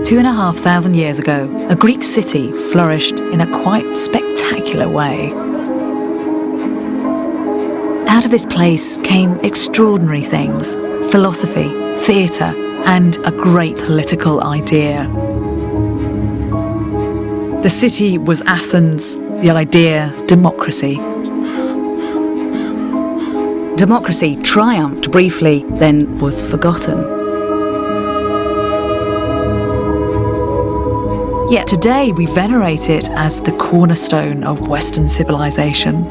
"2,500 years ago, a Greek city flourished in a quite spectacular way. Out of this place came extraordinary things: philosophy, theatre, and a great political idea. The city was Athens, the idea, democracy. Democracy triumphed briefly, then was forgotten. Yet today we venerate it as the cornerstone of Western civilization.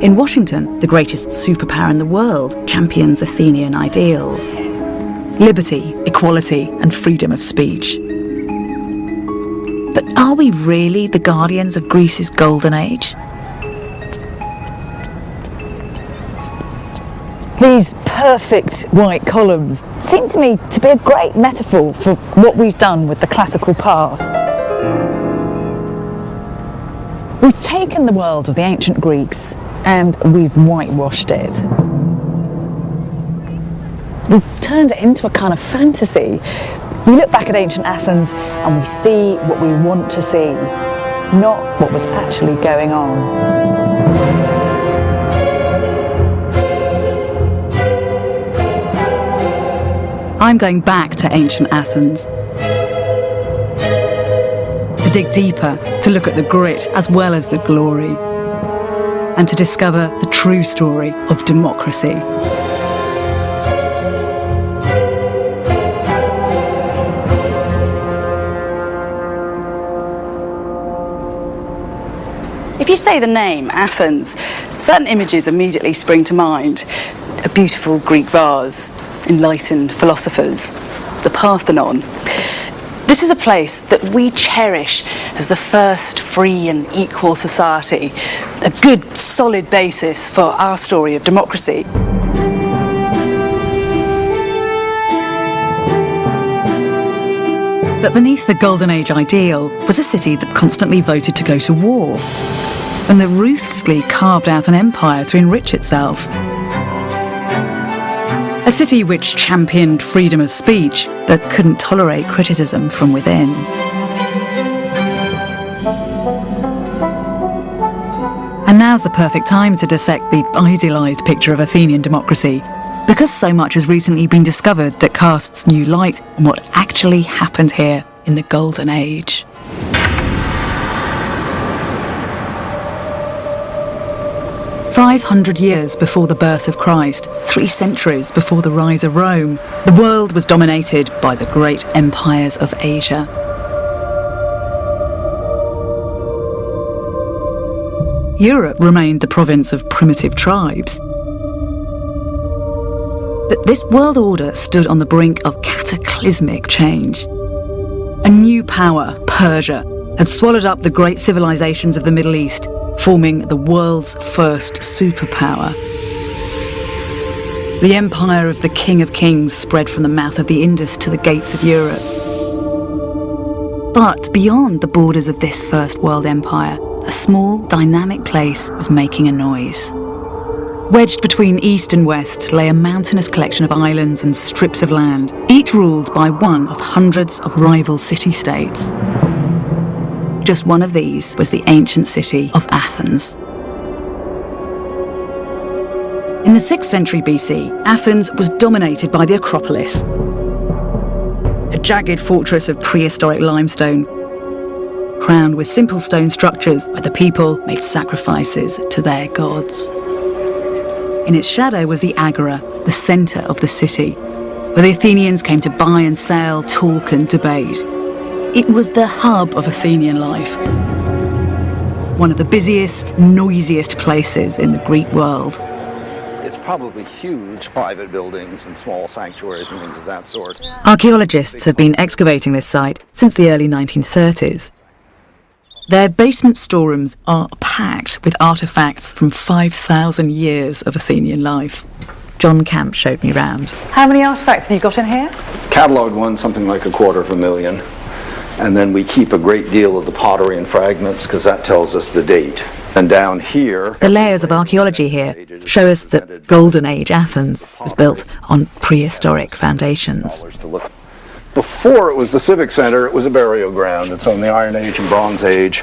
In Washington, the greatest superpower in the world champions Athenian ideals: liberty, equality, and freedom of speech. But are we really the guardians of Greece's golden age? These perfect white columns seem to me to be a great metaphor for what we've done with the classical past. We've taken the world of the ancient Greeks and we've whitewashed it. We've turned it into a kind of fantasy. We look back at ancient Athens and we see what we want to see, not what was actually going on. I'm going back to ancient Athens. To dig deeper, to look at the grit as well as the glory, and to discover the true story of democracy. If you say the name Athens, certain images immediately spring to mind. A beautiful Greek vase, enlightened philosophers, the Parthenon. This is a place that we cherish as the first free and equal society, a good, solid basis for our story of democracy. But beneath the Golden Age ideal was a city that constantly voted to go to war, and that ruthlessly carved out an empire to enrich itself. A city which championed freedom of speech, but couldn't tolerate criticism from within. And now's the perfect time to dissect the idealised picture of Athenian democracy, because so much has recently been discovered that casts new light on what actually happened here in the Golden Age. "500 years before the birth of Christ, 3 centuries before the rise of Rome, the world was dominated by the great empires of Asia. Europe remained the province of primitive tribes. But this world order stood on the brink of cataclysmic change. A new power, Persia, had swallowed up the great civilizations of the Middle East, forming the world's first superpower. The empire of the King of Kings spread from the mouth of the Indus to the gates of Europe. But beyond the borders of this first world empire, a small, dynamic place was making a noise. Wedged between east and west lay a mountainous collection of islands and strips of land, each ruled by one of hundreds of rival city-states. Just one of these was the ancient city of Athens. In the 6th century BC, Athens was dominated by the Acropolis, a jagged fortress of prehistoric limestone, crowned with simple stone structures where the people made sacrifices to their gods. In its shadow was the Agora, the centre of the city, where the Athenians came to buy and sell, talk and debate. It was the hub of Athenian life, one of the busiest, noisiest places in the Greek world. It's probably huge private buildings and small sanctuaries and things of that sort. Archaeologists have been excavating this site since the early 1930s. Their basement storerooms are packed with artefacts from 5,000 years of Athenian life. John Camp showed me round. How many artefacts have you got in here? Catalogued one, something like 250,000. And then we keep a great deal of the pottery and fragments because that tells us the date. And down here, The layers of archaeology here show us that Golden Age Athens was built on prehistoric foundations. before it was the civic center, it was a burial ground. And so in the Iron Age and Bronze Age,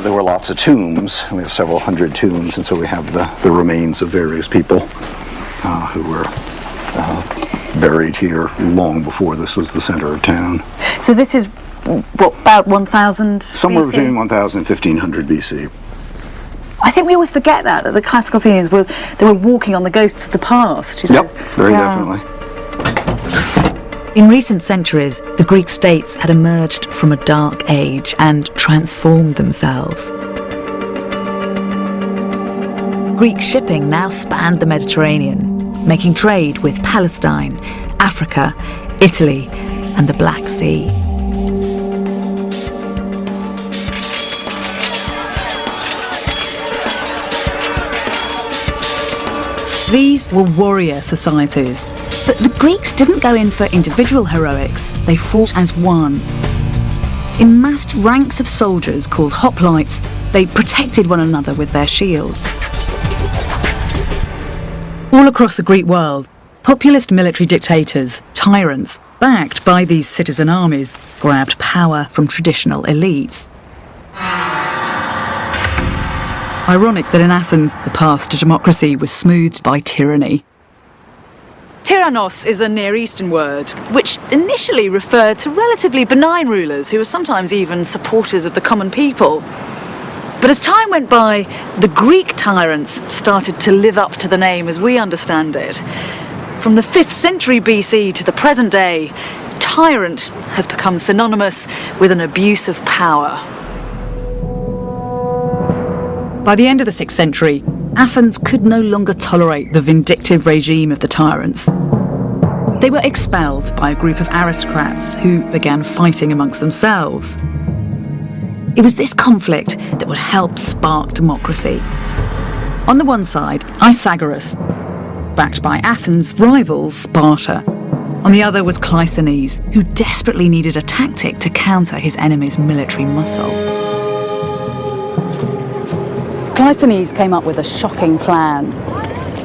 there were lots of tombs. We have several hundred tombs, and so we have the remains of various people who were buried here long before this was the center of town. So this is, what, about 1000 Somewhere BC? between 1000 and 1500 BC. I think we always forget that the classical Athenians were walking on the ghosts of the past. You know? Yep, very definitely. In recent centuries, the Greek states had emerged from a dark age and transformed themselves. Greek shipping now spanned the Mediterranean, making trade with Palestine, Africa, Italy, and the Black Sea. These were warrior societies, but the Greeks didn't go in for individual heroics, they fought as one. In massed ranks of soldiers called hoplites, they protected one another with their shields. All across the Greek world, populist military dictators, tyrants, backed by these citizen armies, grabbed power from traditional elites. Ironic that in Athens, the path to democracy was smoothed by tyranny. Tyrannos is a Near Eastern word, which initially referred to relatively benign rulers who were sometimes even supporters of the common people. But as time went by, the Greek tyrants started to live up to the name as we understand it. From the 5th century BC to the present day, tyrant has become synonymous with an abuse of power. By the end of the 6th century, Athens could no longer tolerate the vindictive regime of the tyrants. They were expelled by a group of aristocrats who began fighting amongst themselves. It was this conflict that would help spark democracy. On the one side, Isagoras, backed by Athens' rivals Sparta. On the other was Clístenes, who desperately needed a tactic to counter his enemy's military muscle. Clístenes came up with a shocking plan.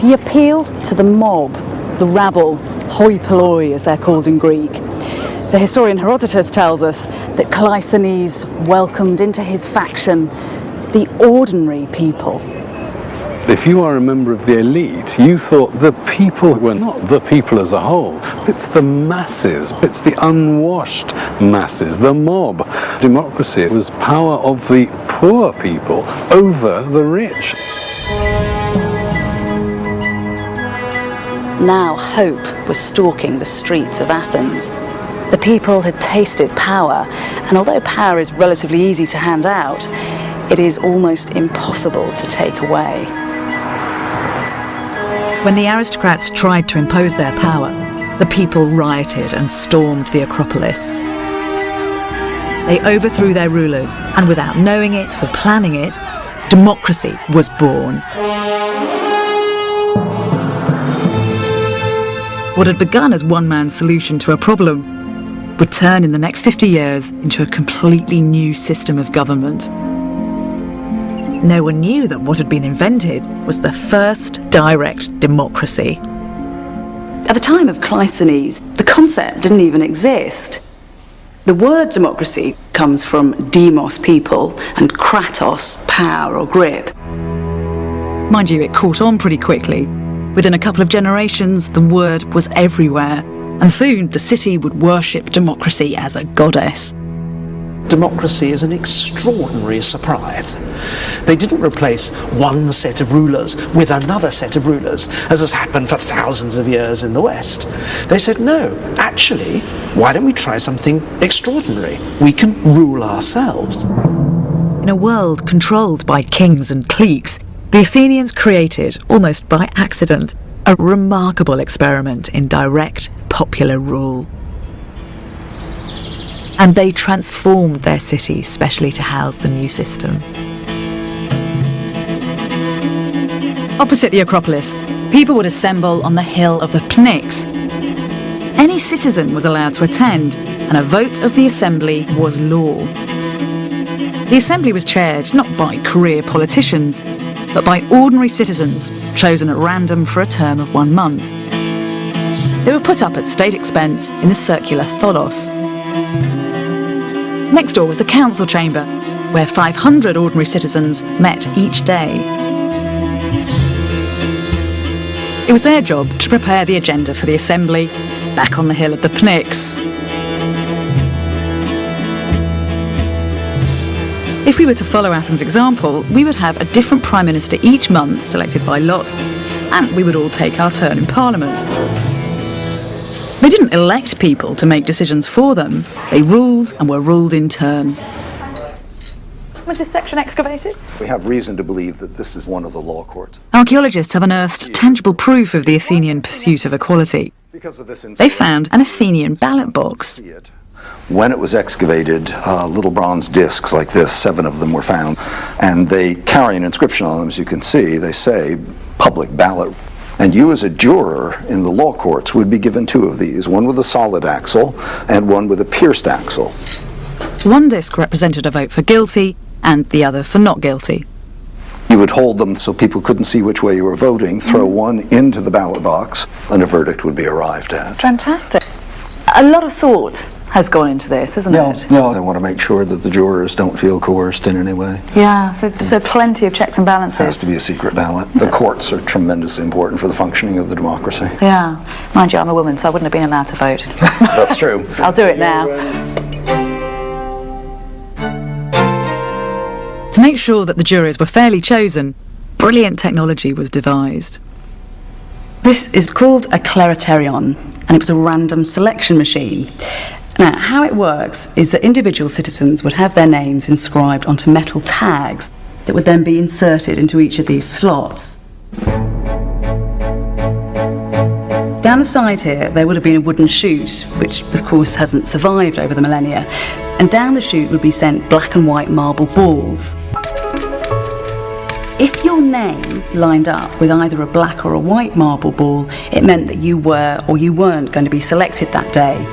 He appealed to the mob, the rabble, hoi polloi as they're called in Greek. The historian Herodotus tells us that Clístenes welcomed into his faction the ordinary people. If you are a member of the elite, you thought the people were not the people as a whole. It's the masses, it's the unwashed masses, the mob. Democracy was power of the poor people over the rich. Now hope was stalking the streets of Athens. The people had tasted power, and although power is relatively easy to hand out, it is almost impossible to take away. When the aristocrats tried to impose their power, the people rioted and stormed the Acropolis. They overthrew their rulers, and without knowing it or planning it, democracy was born. What had begun as one man's solution to a problem would turn in the next 50 years into a completely new system of government. No one knew that what had been invented was the first direct democracy. At the time of Clístenes, the concept didn't even exist. The word democracy comes from demos, people, and kratos, power or grip. Mind you, it caught on pretty quickly. Within a couple of generations, the word was everywhere, and soon the city would worship democracy as a goddess. Democracy is an extraordinary surprise. They didn't replace one set of rulers with another set of rulers, as has happened for thousands of years in the West. They said, no, actually, why don't we try something extraordinary? We can rule ourselves. In a world controlled by kings and cliques, the Athenians created, almost by accident, a remarkable experiment in direct popular rule. And they transformed their city specially to house the new system. Opposite the Acropolis, people would assemble on the hill of the Pnyx. Any citizen was allowed to attend, and a vote of the assembly was law. The assembly was chaired not by career politicians, but by ordinary citizens chosen at random for a term of 1 month. They were put up at state expense in the circular tholos. Next door was the council chamber, where 500 ordinary citizens met each day. It was their job to prepare the agenda for the assembly back on the hill of the Pnyx. If we were to follow Athens' example, we would have a different prime minister each month selected by lot, and we would all take our turn in parliament. They didn't elect people to make decisions for them, they ruled and were ruled in turn. Was this section excavated? We have reason to believe that this is one of the law courts. Archaeologists have unearthed tangible proof of the Athenian pursuit of equality. Because of this They found an Athenian ballot box. When it was excavated, little bronze discs like this, 7 of them were found, and they carry an inscription on them, as you can see. They say, public ballot. And you as a juror in the law courts would be given 2 of these, one with a solid axle and one with a pierced axle. One disc represented a vote for guilty and the other for not guilty. You would hold them so people couldn't see which way you were voting, throw one into the ballot box, and a verdict would be arrived at. Fantastic. A lot of thought has gone into this, hasn't it? No, they want to make sure that the jurors don't feel coerced in any way. Yeah, so plenty of checks and balances. It has to be a secret ballot. The courts are tremendously important for the functioning of the democracy. Yeah. Mind you, I'm a woman, so I wouldn't have been allowed to vote. That's true. I'll do it now. To make sure that the jurors were fairly chosen, brilliant technology was devised. This is called a kleraterion, and it was a random selection machine. Now, how it works is that individual citizens would have their names inscribed onto metal tags that would then be inserted into each of these slots. Down the side here, there would have been a wooden chute, which of course hasn't survived over the millennia, and down the chute would be sent black and white marble balls. If your name lined up with either a black or a white marble ball, it meant that you were or you weren't going to be selected that day.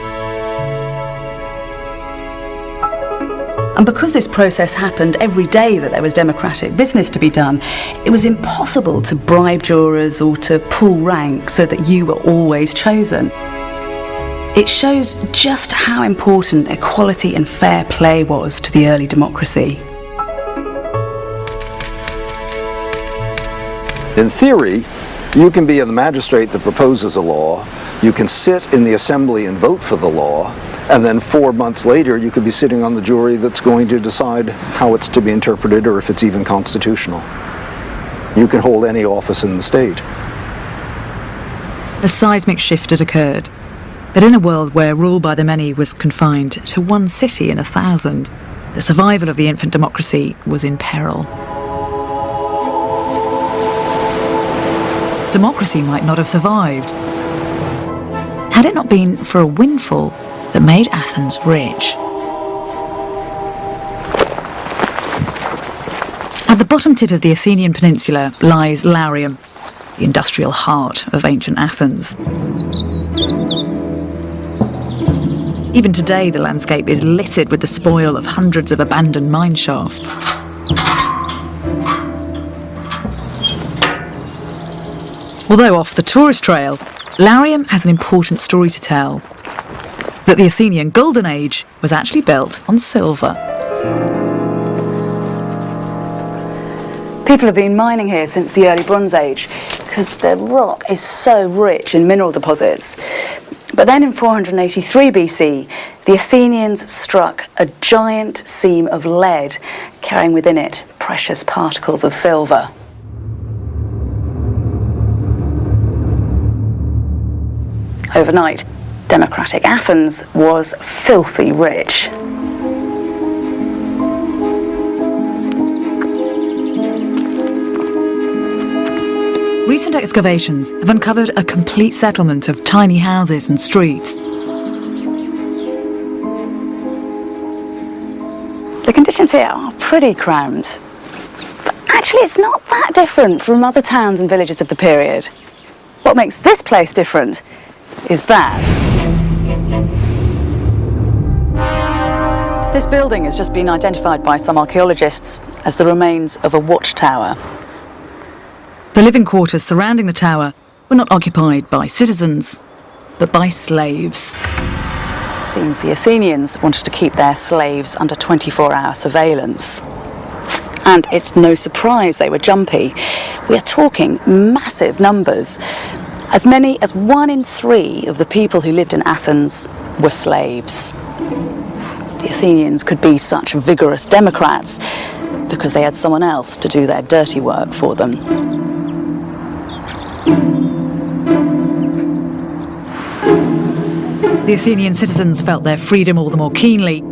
And because this process happened every day that there was democratic business to be done, it was impossible to bribe jurors or to pull rank so that you were always chosen. It shows just how important equality and fair play was to the early democracy. In theory, you can be the magistrate that proposes a law, you can sit in the assembly and vote for the law, and then 4 months later you could be sitting on the jury that's going to decide how it's to be interpreted or if it's even constitutional. You can hold any office in the state. A seismic shift had occurred, but in a world where rule by the many was confined to one city in 1,000, the survival of the infant democracy was in peril. Democracy might not have survived had it not been for a windfall that made Athens rich. At the bottom tip of the Athenian peninsula lies Laurium, the industrial heart of ancient Athens. Even today, the landscape is littered with the spoil of hundreds of abandoned mine shafts. Although off the tourist trail, Laurium has an important story to tell. That the Athenian Golden Age was actually built on silver. People have been mining here since the early Bronze Age because the rock is so rich in mineral deposits. But then in 483 BC, the Athenians struck a giant seam of lead, carrying within it precious particles of silver. Overnight, democratic Athens was filthy rich. Recent excavations have uncovered a complete settlement of tiny houses and streets. The conditions here are pretty cramped, but actually it's not that different from other towns and villages of the period. What makes this place different is that. This building has just been identified by some archaeologists as the remains of a watchtower. The living quarters surrounding the tower were not occupied by citizens, but by slaves. Seems the Athenians wanted to keep their slaves under 24-hour surveillance. And it's no surprise they were jumpy. We are talking massive numbers. As many as 1 in 3 of the people who lived in Athens were slaves. The Athenians could be such vigorous democrats because they had someone else to do their dirty work for them. The Athenian citizens felt their freedom all the more keenly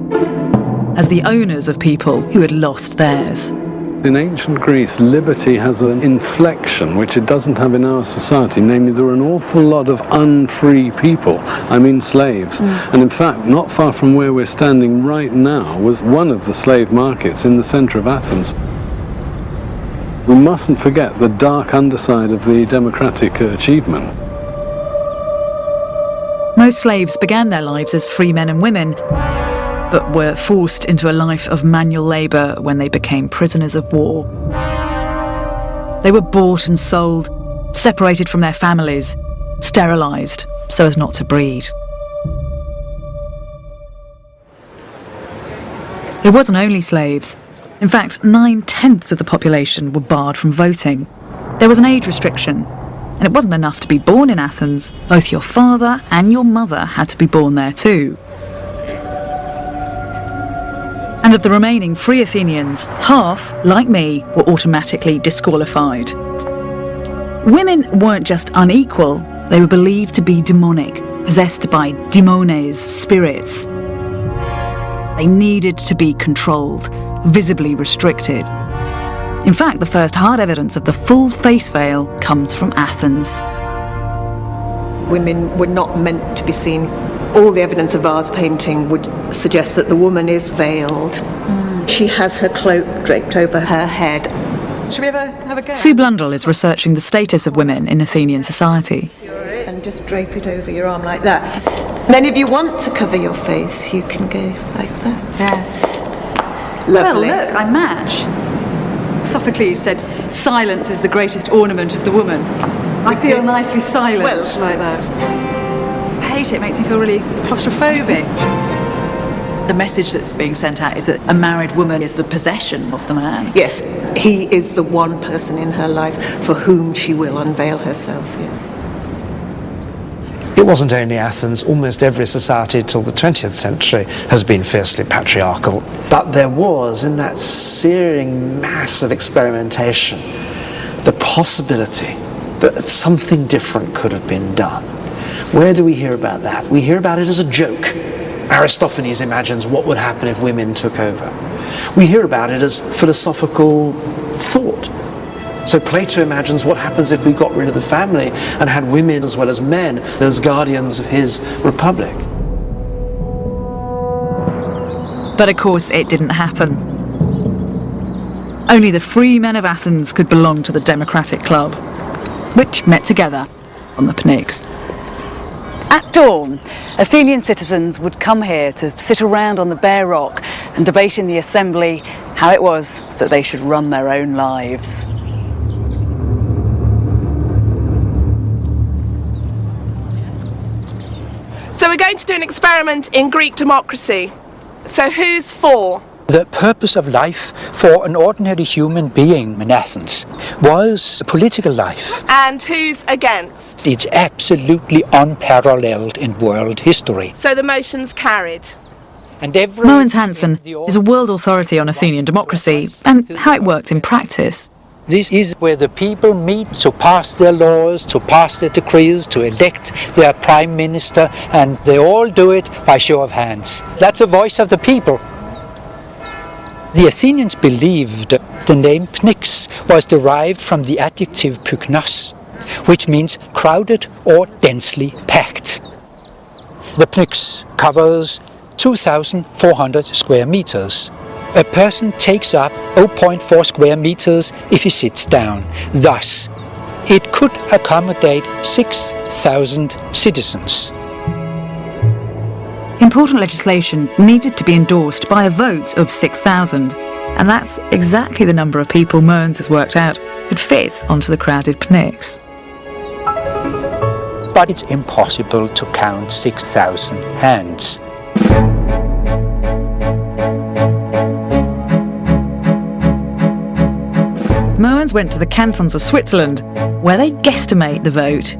as the owners of people who had lost theirs. In ancient Greece, liberty has an inflection which it doesn't have in our society, namely there are an awful lot of unfree people, I mean slaves. And in fact, not far from where we're standing right now was one of the slave markets in the centre of Athens. We mustn't forget the dark underside of the democratic achievement. Most slaves began their lives as free men and women, but were forced into a life of manual labour when they became prisoners of war. They were bought and sold, separated from their families, sterilised so as not to breed. It wasn't only slaves. In fact, 9/10 of the population were barred from voting. There was an age restriction, and it wasn't enough to be born in Athens. Both your father and your mother had to be born there too. And of the remaining free Athenians, half, like me, were automatically disqualified. Women weren't just unequal, they were believed to be demonic, possessed by daimones, spirits. They needed to be controlled, visibly restricted. In fact, the first hard evidence of the full face veil comes from Athens. Women were not meant to be seen. All the evidence of vase painting would suggest that the woman is veiled. She has her cloak draped over her head. Should we ever have a go? Sue Blundell is researching the status of women in Athenian society. And just drape it over your arm like that. Then if you want to cover your face, you can go like that. Yes. Lovely. Well, look, I match. Sophocles said, "Silence is the greatest ornament of the woman." I feel nicely silent like that. I hate it. It makes me feel really claustrophobic. The message that's being sent out is that a married woman is the possession of the man. Yes, he is the one person in her life for whom she will unveil herself, yes. It wasn't only Athens, almost every society till the 20th century has been fiercely patriarchal. But there was, in that searing mass of experimentation, the possibility that something different could have been done. Where do we hear about that? We hear about it as a joke. Aristophanes imagines what would happen if women took over. We hear about it as philosophical thought. So Plato imagines what happens if we got rid of the family and had women as well as men as guardians of his republic. But of course it didn't happen. Only the free men of Athens could belong to the Democratic Club, which met together on the Pnyx. At dawn, Athenian citizens would come here to sit around on the bare rock and debate in the assembly how it was that they should run their own lives. So we're going to do an experiment in Greek democracy. So who's for? The purpose of life for an ordinary human being in Athens was political life. And who's against? It's absolutely unparalleled in world history. So the motion's carried. And every Mogens Hansen is a world authority on Athenian democracy and how it works in practice. This is where the people meet to pass their laws, to pass their decrees, to elect their prime minister, and they all do it by show of hands. That's the voice of the people. The Athenians believed the name Pnyx was derived from the adjective pyknos, which means crowded or densely packed. The Pnyx covers 2,400 square meters. A person takes up 0.4 square meters if he sits down. Thus, it could accommodate 6,000 citizens. Important legislation needed to be endorsed by a vote of 6,000, and that's exactly the number of people Mearns has worked out could fit onto the crowded pnyx. But it's impossible to count 6,000 hands. Mearns went to the cantons of Switzerland, where they guesstimate the vote.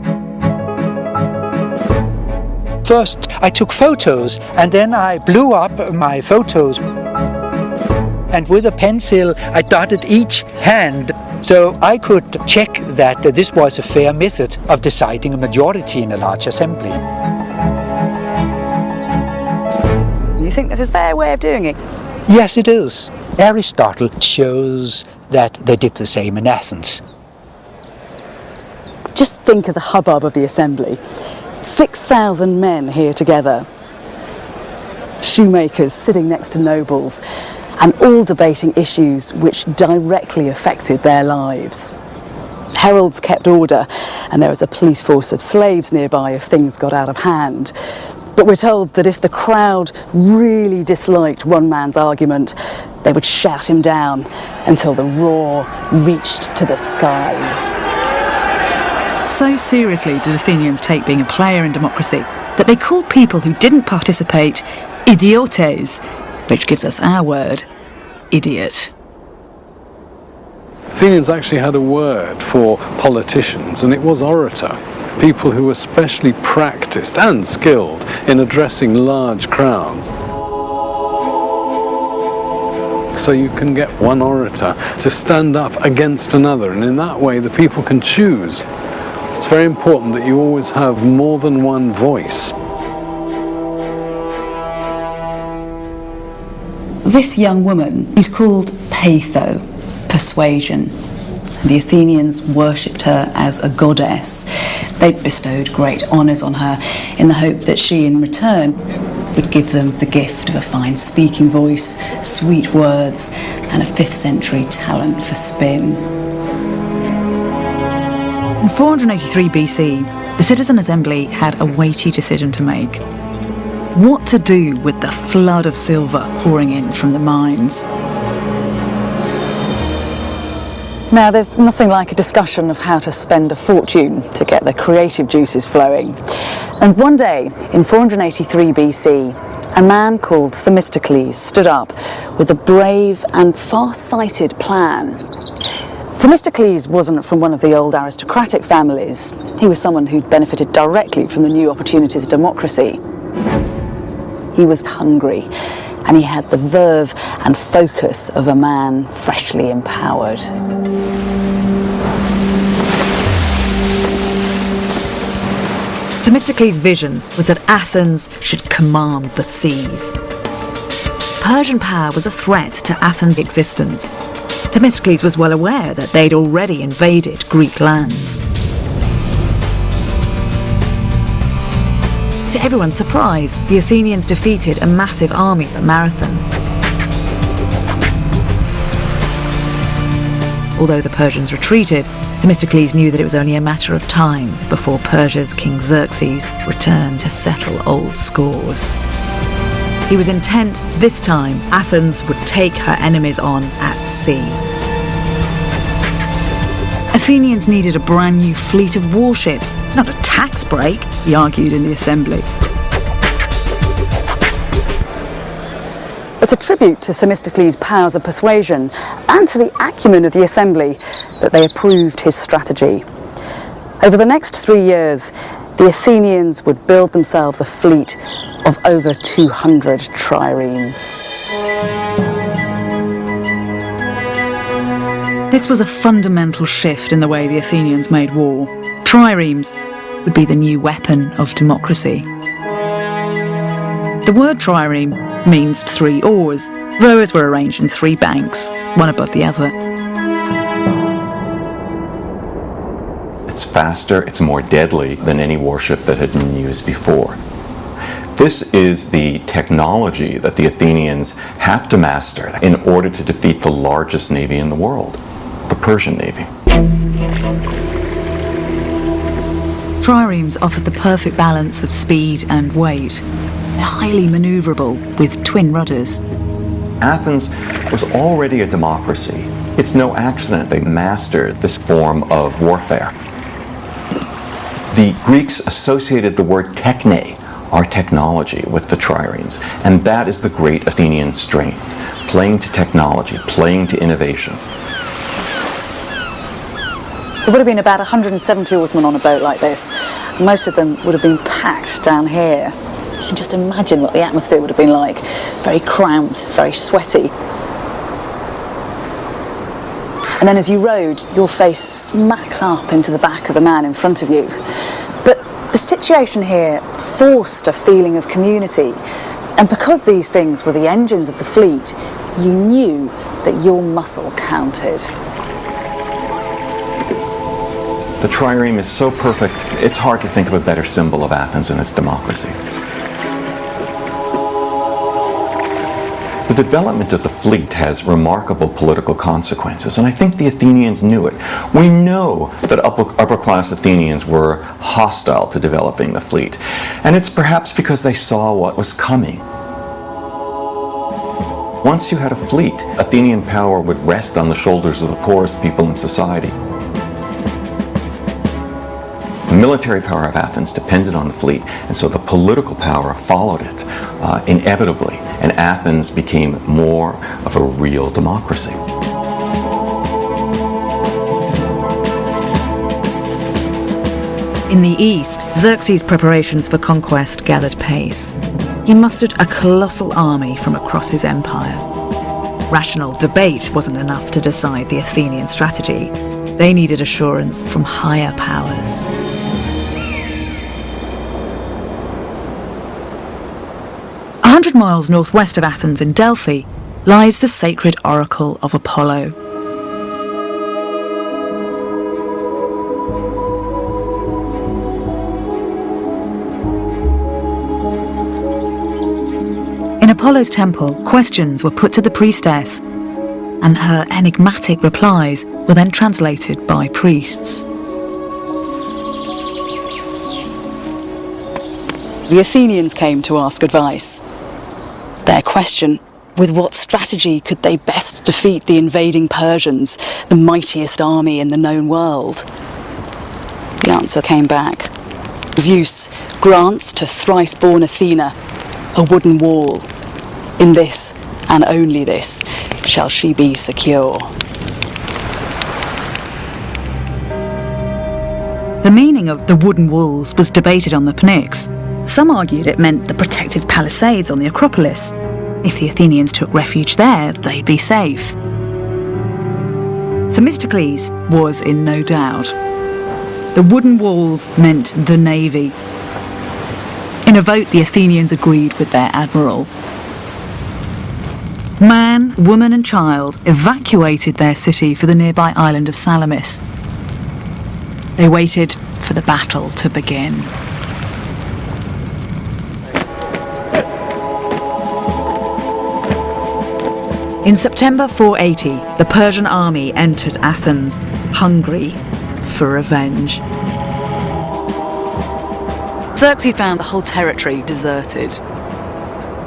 First, I took photos, and then I blew up my photos. And with a pencil, I dotted each hand, so I could check that this was a fair method of deciding a majority in a large assembly. You think this is their way of doing it? Yes, it is. Aristotle shows that they did the same in Athens. Just think of the hubbub of the assembly. 6,000 men here together. Shoemakers sitting next to nobles, and all debating issues which directly affected their lives. Heralds kept order, and there was a police force of slaves nearby if things got out of hand. But we're told that if the crowd really disliked one man's argument, they would shout him down until the roar reached to the skies. So seriously did Athenians take being a player in democracy that they called people who didn't participate idiotes, which gives us our word, idiot. Athenians actually had a word for politicians, and it was orator. People who were specially practiced and skilled in addressing large crowds. So you can get one orator to stand up against another, and in that way the people can choose. It's very important that you always have more than one voice. This young woman is called Peitho, persuasion. The Athenians worshipped her as a goddess. They bestowed great honours on her in the hope that she in return would give them the gift of a fine speaking voice, sweet words, and a 5th century talent for spin. In 483 BC, the Citizen Assembly had a weighty decision to make. What to do with the flood of silver pouring in from the mines? Now, there's nothing like a discussion of how to spend a fortune to get the creative juices flowing. And one day, in 483 BC, a man called Themistocles stood up with a brave and far-sighted plan. Themistocles wasn't from one of the old aristocratic families. He was someone who'd benefited directly from the new opportunities of democracy. He was hungry, and he had the verve and focus of a man freshly empowered. Themistocles' vision was that Athens should command the seas. Persian power was a threat to Athens' existence. Themistocles was well aware that they'd already invaded Greek lands. To everyone's surprise, the Athenians defeated a massive army at Marathon. Although the Persians retreated, Themistocles knew that it was only a matter of time before Persia's King Xerxes returned to settle old scores. He was intent this time Athens would take her enemies on at sea. Athenians needed a brand new fleet of warships, not a tax break, he argued in the assembly. It's a tribute to Themistocles' powers of persuasion and to the acumen of the assembly that they approved his strategy. Over the next 3 years, the Athenians would build themselves a fleet of over 200 triremes. This was a fundamental shift in the way the Athenians made war. Triremes would be the new weapon of democracy. The word trireme means 3 oars. Rowers were arranged in 3 banks, one above the other. It's faster, it's more deadly than any warship that had been used before. This is the technology that the Athenians have to master in order to defeat the largest navy in the world, the Persian navy. Triremes offered the perfect balance of speed and weight. They're highly manoeuvrable with twin rudders. Athens was already a democracy. It's no accident they mastered this form of warfare. The Greeks associated the word techne, our technology, with the triremes, and that is the great Athenian strength, playing to technology, playing to innovation. There would have been about 170 oarsmen on a boat like this. Most of them would have been packed down here. You can just imagine what the atmosphere would have been like. Very cramped, very sweaty. And then as you rowed, your face smacks up into the back of the man in front of you. But the situation here forced a feeling of community. And because these things were the engines of the fleet, you knew that your muscle counted. The trireme is so perfect, it's hard to think of a better symbol of Athens and its democracy. The development of the fleet has remarkable political consequences, and I think the Athenians knew it. We know that upper-class Athenians were hostile to developing the fleet, and it's perhaps because they saw what was coming. Once you had a fleet, Athenian power would rest on the shoulders of the poorest people in society. The military power of Athens depended on the fleet, and so the political power followed it inevitably, and Athens became more of a real democracy. In the east, Xerxes' preparations for conquest gathered pace. He mustered a colossal army from across his empire. Rational debate wasn't enough to decide the Athenian strategy. They needed assurance from higher powers. A 100 miles northwest of Athens in Delphi lies the sacred oracle of Apollo. In Apollo's temple, questions were put to the priestess, and her enigmatic replies were then translated by priests. The Athenians came to ask advice. Their question: with what strategy could they best defeat the invading Persians, the mightiest army in the known world? The answer came back. Zeus grants to thrice-born Athena a wooden wall. In this, and only this, shall she be secure. The meaning of the wooden walls was debated on the Pnyx. Some argued it meant the protective palisades on the Acropolis. If the Athenians took refuge there, they'd be safe. Themistocles was in no doubt. The wooden walls meant the navy. In a vote, the Athenians agreed with their admiral. Man, woman and child evacuated their city for the nearby island of Salamis. They waited for the battle to begin. In September 480, the Persian army entered Athens, hungry for revenge. Xerxes found the whole territory deserted.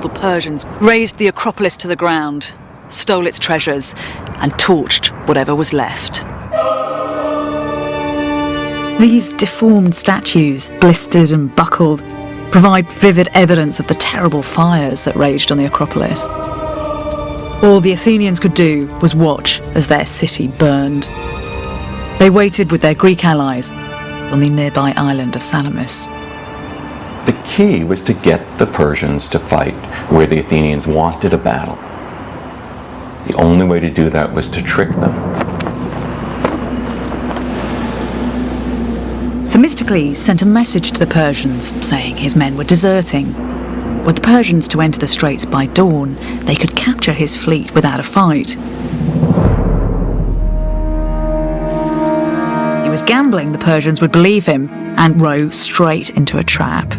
The Persians razed the Acropolis to the ground, stole its treasures, and torched whatever was left. These deformed statues, blistered and buckled, provide vivid evidence of the terrible fires that raged on the Acropolis. All the Athenians could do was watch as their city burned. They waited with their Greek allies on the nearby island of Salamis. The key was to get the Persians to fight where the Athenians wanted a battle. The only way to do that was to trick them. Themistocles sent a message to the Persians saying his men were deserting. Were the Persians to enter the straits by dawn, they could capture his fleet without a fight. He was gambling the Persians would believe him and row straight into a trap.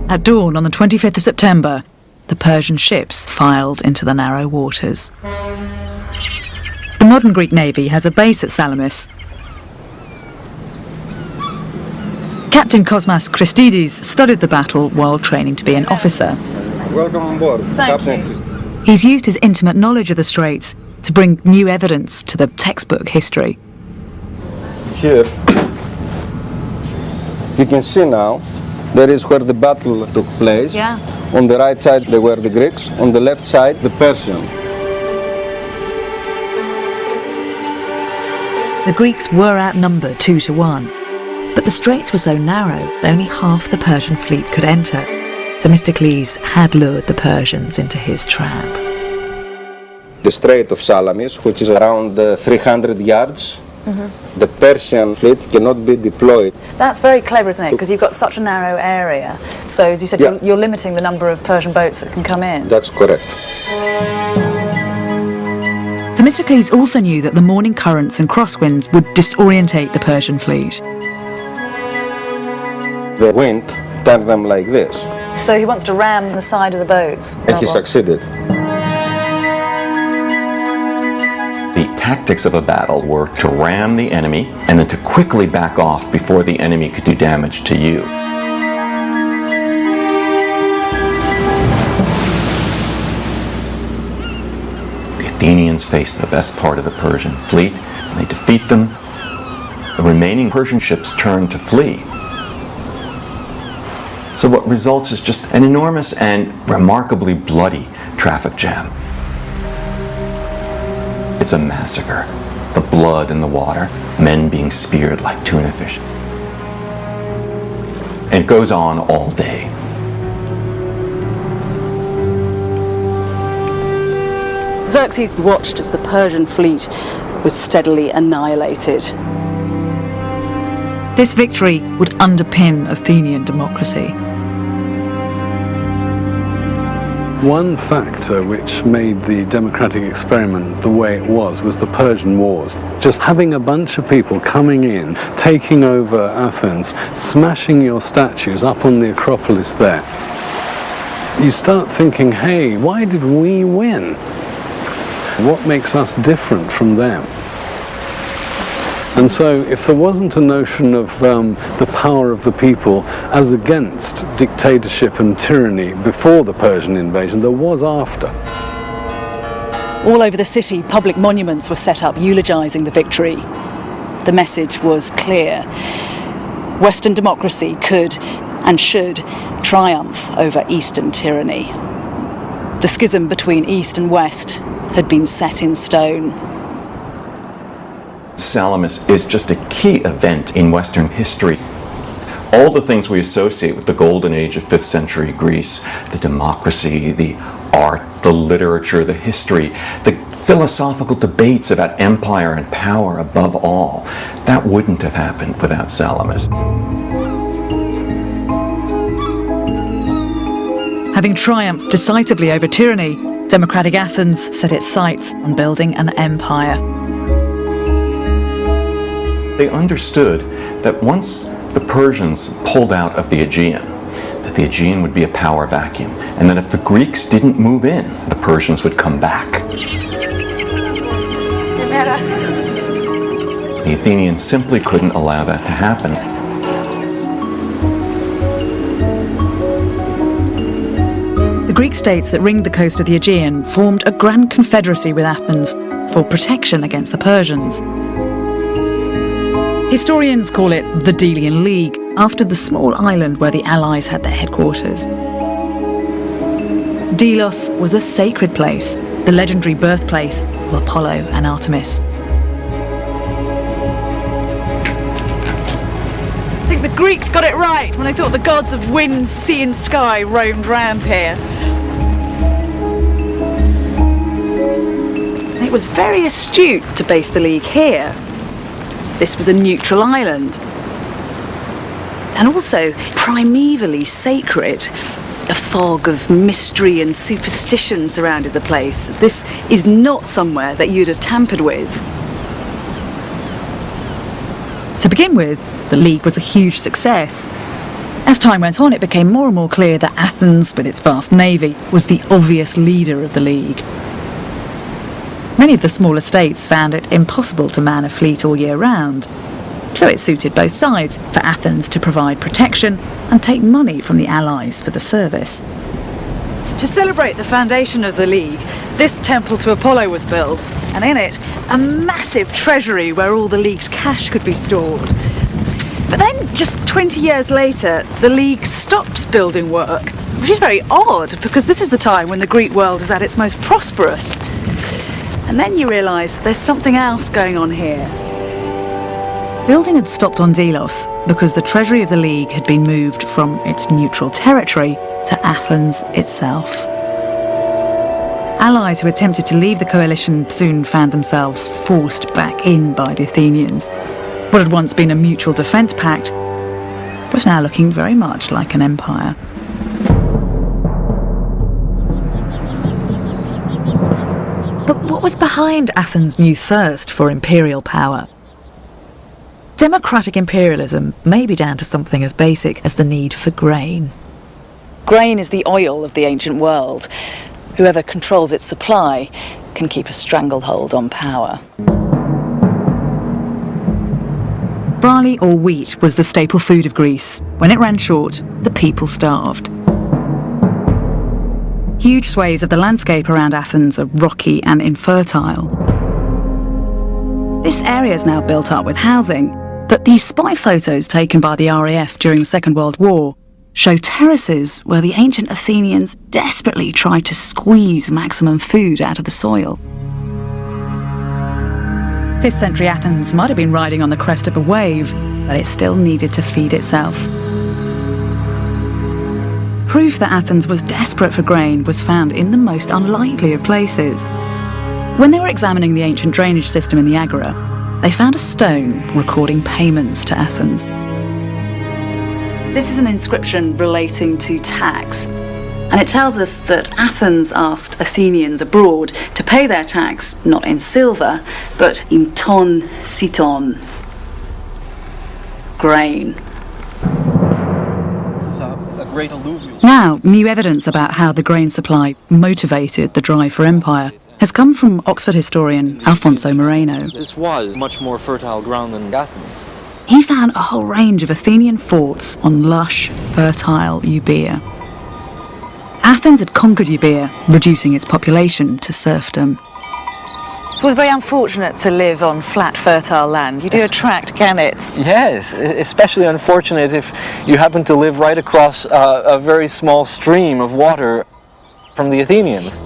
At dawn on the 25th of September, the Persian ships filed into the narrow waters. The modern Greek navy has a base at Salamis. Captain Cosmas Christides studied the battle while training to be an officer. Welcome on board, Captain. He's used his intimate knowledge of the Straits to bring new evidence to the textbook history. Here, you can see now, there is where the battle took place. Yeah. On the right side, there were the Greeks. On the left side, the Persian. The Greeks were outnumbered 2-1, but the Straits were so narrow that only half the Persian fleet could enter. Themistocles had lured the Persians into his trap. The Strait of Salamis, which is around 300 yards, the Persian fleet cannot be deployed. That's very clever, isn't it? Because you've got such a narrow area. So, as you said, Yeah. you're limiting the number of Persian boats that can come in. That's correct. Themistocles also knew that the morning currents and crosswinds would disorientate the Persian fleet. The wind turned them like this, So he wants to ram the side of the boats. and he succeeded. The tactics of a battle were to ram the enemy and then to quickly back off before the enemy could do damage to you. The Athenians faced the best part of the Persian fleet, and they defeat them. The remaining Persian ships turn to flee. So what results is just an enormous and remarkably bloody traffic jam. It's a massacre. The blood in the water, men being speared like tuna fish. And it goes on all day. Xerxes watched as the Persian fleet was steadily annihilated. This victory would underpin Athenian democracy. One factor which made the democratic experiment the way it was the Persian Wars. Just having a bunch of people coming in, taking over Athens, smashing your statues up on the Acropolis there. You start thinking, hey, why did we win? What makes us different from them? And so if there wasn't a notion of the power of the people as against dictatorship and tyranny before the Persian invasion, there was after. All over the city, public monuments were set up eulogising the victory. The message was clear. Western democracy could and should triumph over Eastern tyranny. The schism between East and West had been set in stone. Salamis is just a key event in Western history. All the things we associate with the golden age of 5th century Greece, the democracy, the art, the literature, the history, the philosophical debates about empire and power above all, that wouldn't have happened without Salamis. Having triumphed decisively over tyranny, democratic Athens set its sights on building an empire. They understood that once the Persians pulled out of the Aegean, that the Aegean would be a power vacuum, and that if the Greeks didn't move in, the Persians would come back. The Athenians simply couldn't allow that to happen. The Greek states that ringed the coast of the Aegean formed a grand confederacy with Athens for protection against the Persians. Historians call it the Delian League, after the small island where the Allies had their headquarters. Delos was a sacred place, the legendary birthplace of Apollo and Artemis. I think the Greeks got it right when they thought the gods of wind, sea and sky roamed round here. It was very astute to base the League here. This was a neutral island. And also primevally sacred. A fog of mystery and superstition surrounded the place. This is not somewhere that you'd have tampered with. To begin with, the League was a huge success. As time went on, it became more and more clear that Athens, with its vast navy, was the obvious leader of the League. Many of the smaller states found it impossible to man a fleet all year round. So it suited both sides for Athens to provide protection and take money from the allies for the service. To celebrate the foundation of the League, this temple to Apollo was built, and in it, a massive treasury where all the League's cash could be stored. But then, just 20 years later, the League stops building work, which is very odd, because this is the time when the Greek world is at its most prosperous. And then you realise there's something else going on here. Building had stopped on Delos because the treasury of the League had been moved from its neutral territory to Athens itself. Allies who attempted to leave the coalition soon found themselves forced back in by the Athenians. What had once been a mutual defence pact was now looking very much like an empire. But what was behind Athens' new thirst for imperial power? Democratic imperialism may be down to something as basic as the need for grain. Grain is the oil of the ancient world. Whoever controls its supply can keep a stranglehold on power. Barley or wheat was the staple food of Greece. When it ran short, the people starved. Huge swathes of the landscape around Athens are rocky and infertile. This area is now built up with housing, but these spy photos taken by the RAF during the Second World War show terraces where the ancient Athenians desperately tried to squeeze maximum food out of the soil. 5th century Athens might have been riding on the crest of a wave, but it still needed to feed itself. Proof that Athens was desperate for grain was found in the most unlikely of places. When they were examining the ancient drainage system in the Agora, they found a stone recording payments to Athens. This is an inscription relating to tax, and it tells us that Athens asked Athenians abroad to pay their tax not in silver, but in ton siton, grain. This is a great alluvial. Now, new evidence about how the grain supply motivated the drive for empire has come from Oxford historian Alfonso Moreno. This was much more fertile ground than Athens. He found a whole range of Athenian forts on lush, fertile Euboea. Athens had conquered Euboea, reducing its population to serfdom. So it was very unfortunate to live on flat, fertile land. You do attract gannets. Yes, especially unfortunate if you happen to live right across a very small stream of water from the Athenians.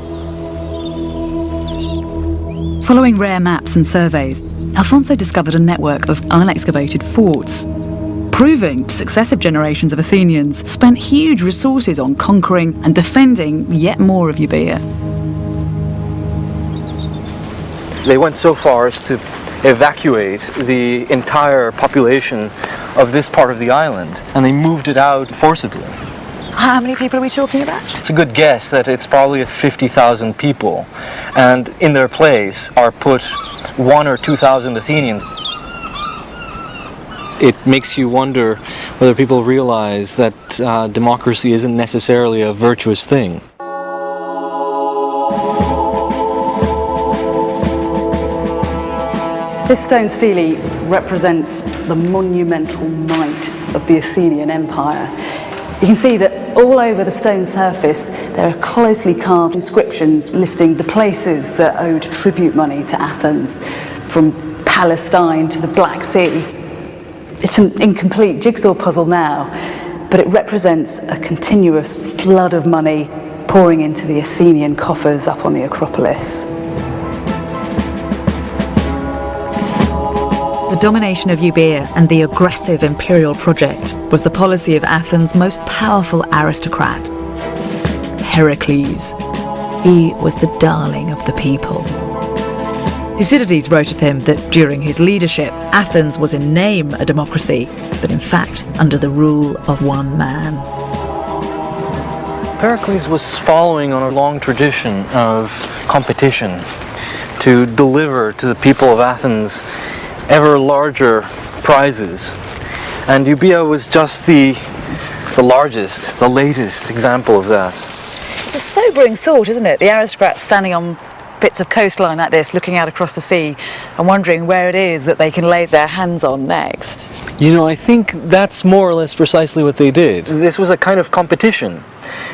Following rare maps and surveys, Alfonso discovered a network of unexcavated forts, proving successive generations of Athenians spent huge resources on conquering and defending yet more of Euboea. They went so far as to evacuate the entire population of this part of the island, and they moved it out forcibly. How many people are we talking about? It's a good guess that it's probably 50,000 people, and in their place are put 1,000 or 2,000 Athenians. It makes you wonder whether people realize that democracy isn't necessarily a virtuous thing. This stone stele represents the monumental might of the Athenian Empire. You can see that all over the stone surface there are closely carved inscriptions listing the places that owed tribute money to Athens, from Palestine to the Black Sea. It's an incomplete jigsaw puzzle now, but it represents a continuous flood of money pouring into the Athenian coffers up on the Acropolis. The domination of Euboea and the aggressive imperial project was the policy of Athens' most powerful aristocrat, Heracles. He was the darling of the people. Thucydides wrote of him that during his leadership, Athens was in name a democracy, but in fact under the rule of one man. Heracles was following on a long tradition of competition to deliver to the people of Athens ever larger prizes. And Euboea was just the largest, the latest example of that. It's a sobering thought, isn't it? The aristocrat standing on bits of coastline like this, looking out across the sea and wondering where it is that they can lay their hands on next. You know, I think that's more or less precisely what they did. This was a kind of competition.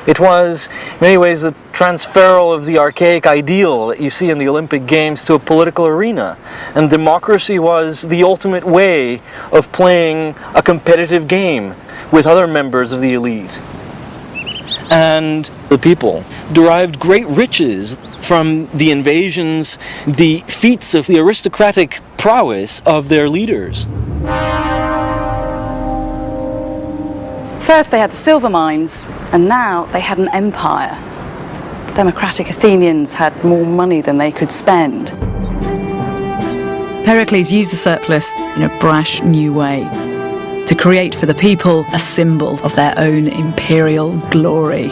It was, in many ways, the transferal of the archaic ideal that you see in the Olympic Games to a political arena. And democracy was the ultimate way of playing a competitive game with other members of the elite. And the people derived great riches from the invasions, the feats of the aristocratic prowess of their leaders. First they had the silver mines, and now they had an empire. Democratic Athenians had more money than they could spend. Pericles used the surplus in a brash new way to create for the people a symbol of their own imperial glory.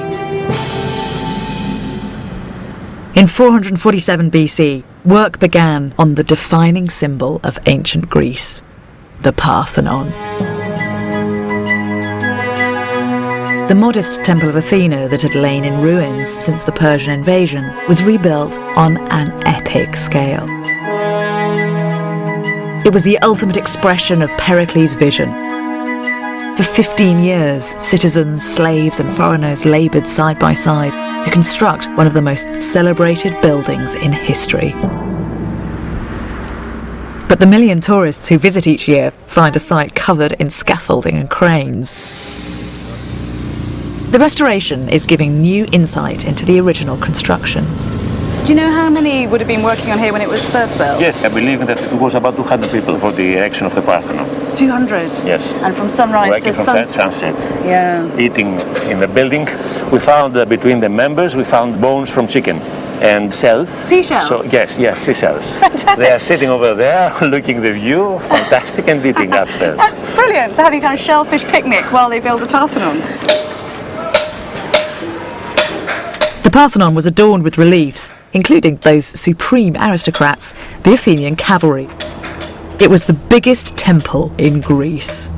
In 447 BC, work began on the defining symbol of ancient Greece, the Parthenon. The modest temple of Athena that had lain in ruins since the Persian invasion was rebuilt on an epic scale. It was the ultimate expression of Pericles' vision. For 15 years, citizens, slaves and foreigners laboured side by side to construct one of the most celebrated buildings in history. But the million tourists who visit each year find a site covered in scaffolding and cranes. The restoration is giving new insight into the original construction. Do you know how many would have been working on here when it was first built? Yes, I believe that it was about 200 people for the erection of the Parthenon. 200? Yes. And from sunrise working to from sunset? sunset. Yeah. Eating in the building. We found between the members, we found bones from chicken and shells. Seashells? So, yes, seashells. Fantastic. They are sitting over there, looking the view, fantastic, and eating upstairs. That's brilliant, so having kind of shellfish picnic while they build the Parthenon. The Parthenon was adorned with reliefs, including those supreme aristocrats, the Athenian cavalry. It was the biggest temple in Greece.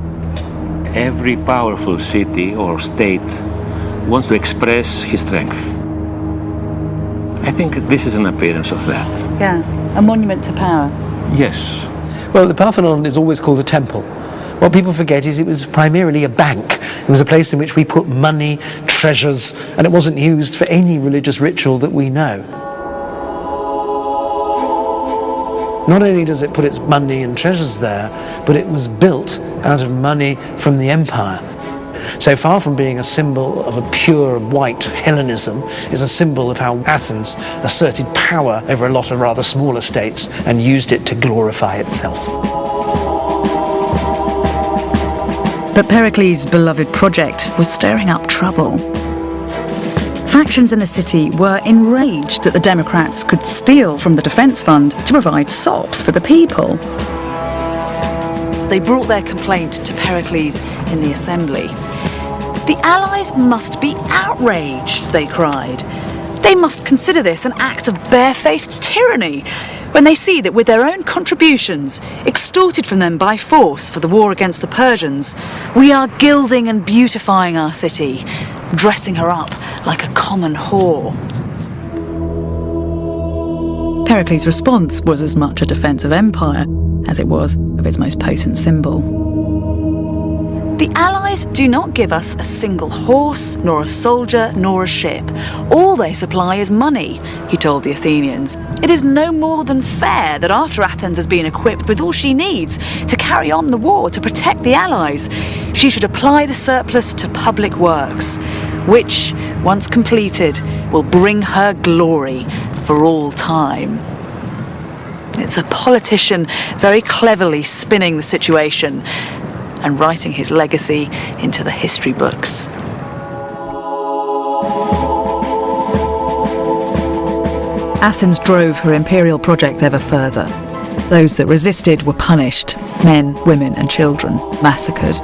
Every powerful city or state wants to express his strength. I think this is an appearance of that. Yeah, a monument to power. Yes. Well, the Parthenon is always called a temple. What people forget is it was primarily a bank. It was a place in which we put money, treasures, and it wasn't used for any religious ritual that we know. Not only does it put its money and treasures there, but it was built out of money from the empire. So far from being a symbol of a pure white Hellenism, is a symbol of how Athens asserted power over a lot of rather smaller states and used it to glorify itself. But Pericles' beloved project was stirring up trouble. Factions in the city were enraged that the Democrats could steal from the defence fund to provide sops for the people. They brought their complaint to Pericles in the assembly. The allies must be outraged, they cried. They must consider this an act of barefaced tyranny when they see that with their own contributions, extorted from them by force for the war against the Persians, we are gilding and beautifying our city, dressing her up like a common whore. Pericles' response was as much a defence of empire as it was of its most potent symbol. The allies do not give us a single horse, nor a soldier, nor a ship. All they supply is money, he told the Athenians. It is no more than fair that after Athens has been equipped with all she needs to carry on the war to protect the allies, she should apply the surplus to public works, which, once completed, will bring her glory for all time. It's a politician very cleverly spinning the situation and writing his legacy into the history books. Athens drove her imperial project ever further. Those that resisted were punished, men, women and children massacred.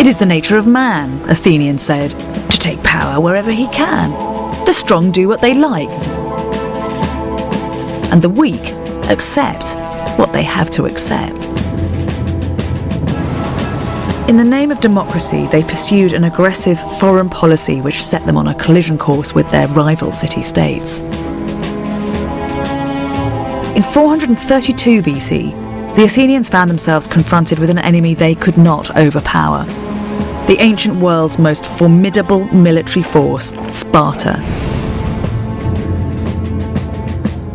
It is the nature of man, Athenians said, to take power wherever he can. The strong do what they like, and the weak accept what they have to accept. In the name of democracy, they pursued an aggressive foreign policy which set them on a collision course with their rival city-states. In 432 BC, the Athenians found themselves confronted with an enemy they could not overpower. The ancient world's most formidable military force, Sparta.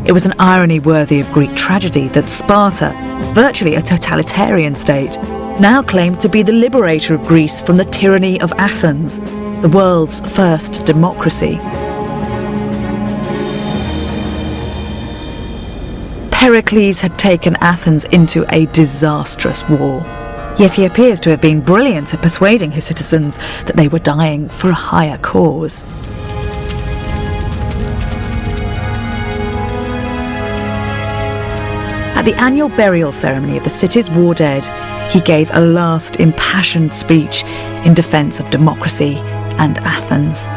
It was an irony worthy of Greek tragedy that Sparta, virtually a totalitarian state, now claimed to be the liberator of Greece from the tyranny of Athens, the world's first democracy. Pericles had taken Athens into a disastrous war, yet he appears to have been brilliant at persuading his citizens that they were dying for a higher cause. At the annual burial ceremony of the city's war dead, he gave a last impassioned speech in defence of democracy and Athens.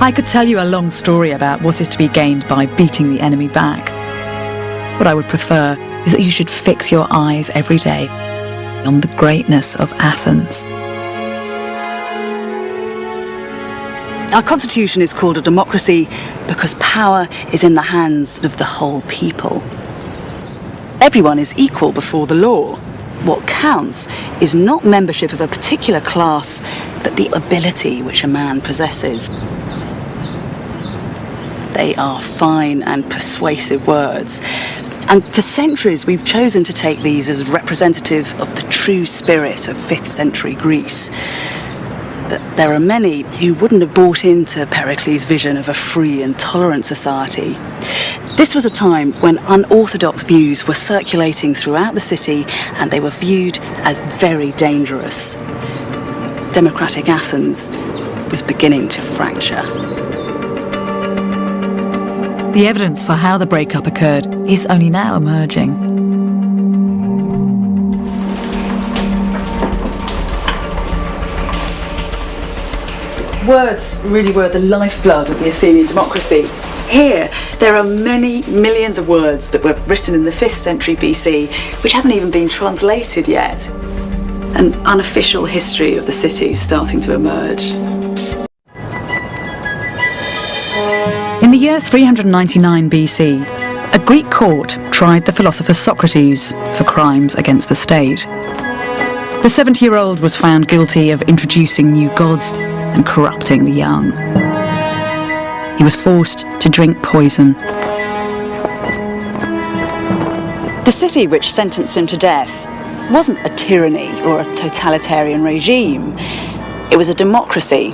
I could tell you a long story about what is to be gained by beating the enemy back. What I would prefer is that you should fix your eyes every day on the greatness of Athens. Our constitution is called a democracy because power is in the hands of the whole people. Everyone is equal before the law. What counts is not membership of a particular class, but the ability which a man possesses. They are fine and persuasive words, and for centuries we've chosen to take these as representative of the true spirit of 5th century Greece. But there are many who wouldn't have bought into Pericles' vision of a free and tolerant society. This was a time when unorthodox views were circulating throughout the city, and they were viewed as very dangerous. Democratic Athens was beginning to fracture. The evidence for how the breakup occurred is only now emerging. Words really were the lifeblood of the Athenian democracy. Here, there are many millions of words that were written in the 5th century BC, which haven't even been translated yet. An unofficial history of the city is starting to emerge. In the year 399 BC, a Greek court tried the philosopher Socrates for crimes against the state. The 70-year-old was found guilty of introducing new gods and corrupting the young. He was forced to drink poison. The city which sentenced him to death wasn't a tyranny or a totalitarian regime. It was a democracy,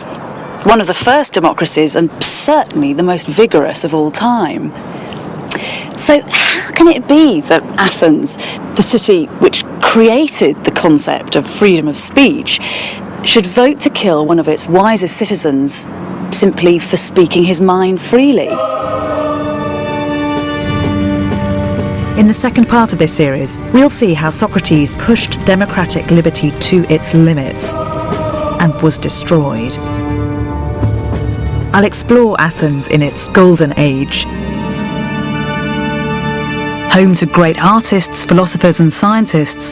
one of the first democracies and certainly the most vigorous of all time. So how can it be that Athens, the city which created the concept of freedom of speech, should vote to kill one of its wisest citizens simply for speaking his mind freely? In the second part of this series, we'll see how Socrates pushed democratic liberty to its limits and was destroyed. I'll explore Athens in its golden age, home to great artists, philosophers and scientists,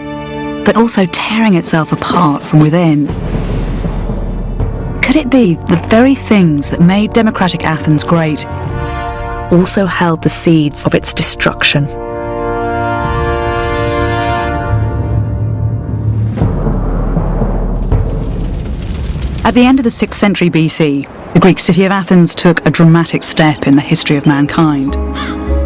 but also tearing itself apart from within. Could it be the very things that made democratic Athens great also held the seeds of its destruction? At the end of the 6th century BC, the Greek city of Athens took a dramatic step in the history of mankind.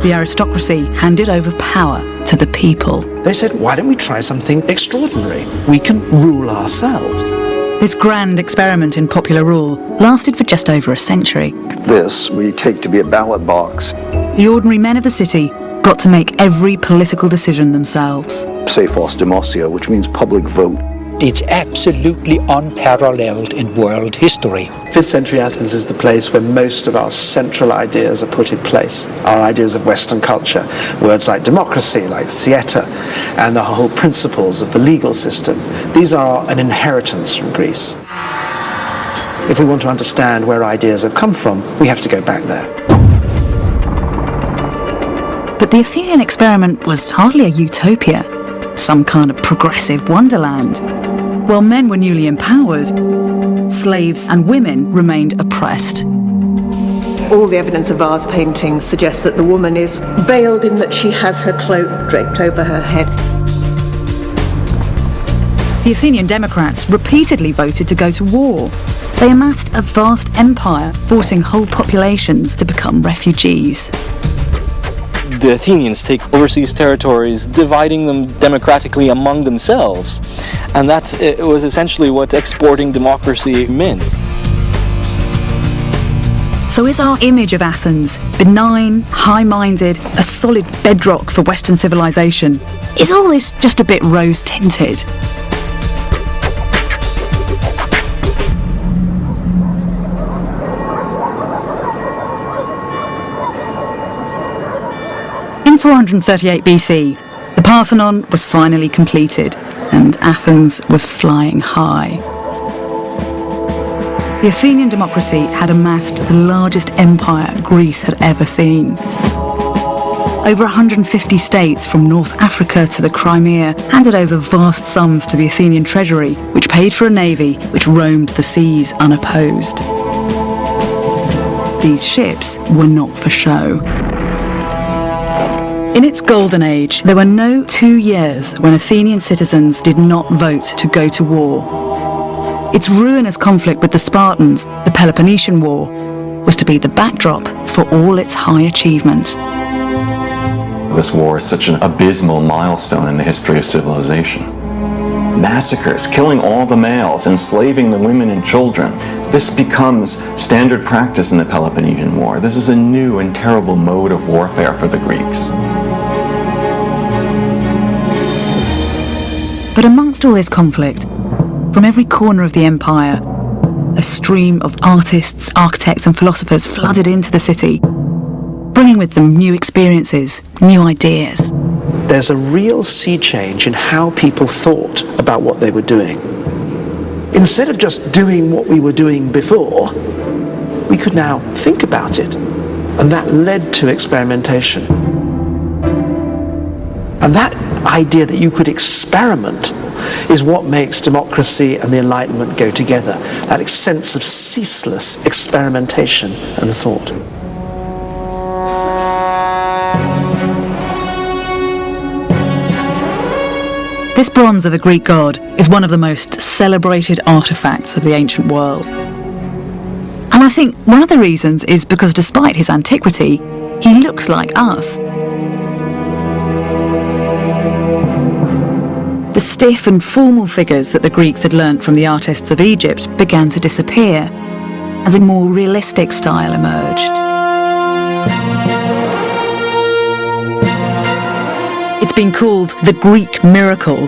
The aristocracy handed over power to the people. They said, why don't we try something extraordinary? We can rule ourselves. This grand experiment in popular rule lasted for just over a century. This we take to be a ballot box. The ordinary men of the city got to make every political decision themselves. Psephos Demosia, which means public vote. It's absolutely unparalleled in world history. 5th century Athens is the place where most of our central ideas are put in place. Our ideas of Western culture, words like democracy, like theatre, and the whole principles of the legal system. These are an inheritance from Greece. If we want to understand where ideas have come from, we have to go back there. But the Athenian experiment was hardly a utopia. some kind of progressive wonderland. While men were newly empowered, slaves and women remained oppressed. All the evidence of vase paintings suggests that the woman is veiled in that she has her cloak draped over her head. The Athenian Democrats repeatedly voted to go to war. They amassed a vast empire, forcing whole populations to become refugees. The Athenians take overseas territories, dividing them democratically among themselves, and that was essentially what exporting democracy meant. So is our image of Athens benign, high-minded, a solid bedrock for Western civilization? Is all this just a bit rose-tinted? In 438 BC, the Parthenon was finally completed, and Athens was flying high. The Athenian democracy had amassed the largest empire Greece had ever seen. Over 150 states from North Africa to the Crimea handed over vast sums to the Athenian treasury, which paid for a navy which roamed the seas unopposed. These ships were not for show. In its golden age, there were no 2 years when Athenian citizens did not vote to go to war. Its ruinous conflict with the Spartans, the Peloponnesian War, was to be the backdrop for all its high achievement. This war is such an abysmal milestone in the history of civilization. Massacres, killing all the males, enslaving the women and children. This becomes standard practice in the Peloponnesian War. This is a new and terrible mode of warfare for the Greeks. But amongst all this conflict, from every corner of the empire, a stream of artists, architects and philosophers flooded into the city, bringing with them new experiences, new ideas. There's a real sea change in how people thought about what they were doing. Instead of just doing what we were doing before, we could now think about it, and that led to experimentation. And that idea that you could experiment is what makes democracy and the Enlightenment go together, that sense of ceaseless experimentation and thought. This bronze of a Greek god is one of the most celebrated artefacts of the ancient world. And I think one of the reasons is because despite his antiquity, he looks like us. The stiff and formal figures that the Greeks had learnt from the artists of Egypt began to disappear, as a more realistic style emerged. It's been called the Greek miracle,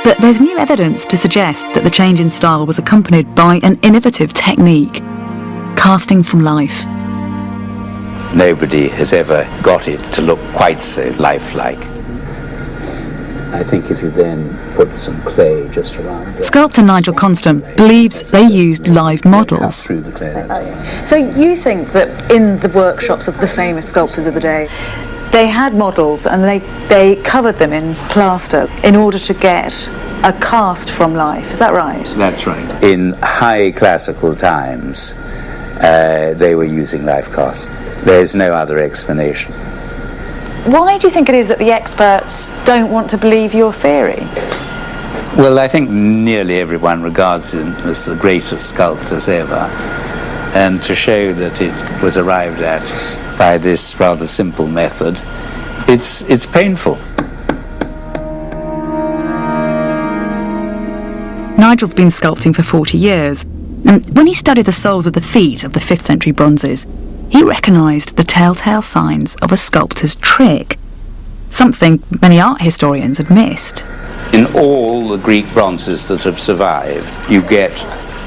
but there's new evidence to suggest that the change in style was accompanied by an innovative technique, casting from life. Nobody has ever got it to look quite so lifelike. I think if you then put some clay just around it. Sculptor Nigel Constant believes they used live models. So you think that in the workshops of the famous sculptors of the day, they had models and they covered them in plaster in order to get a cast from life, is that right? That's right. In high classical times, they were using life cast. There's no other explanation. Why do you think it is that the experts don't want to believe your theory? Well, I think nearly everyone regards him as the greatest sculptors ever. And to show that it was arrived at by this rather simple method, it's painful. Nigel's been sculpting for 40 years, and when he studied the soles of the feet of the 5th century bronzes, he recognised the telltale signs of a sculptor's trick, something many art historians had missed. In all the Greek bronzes that have survived, you get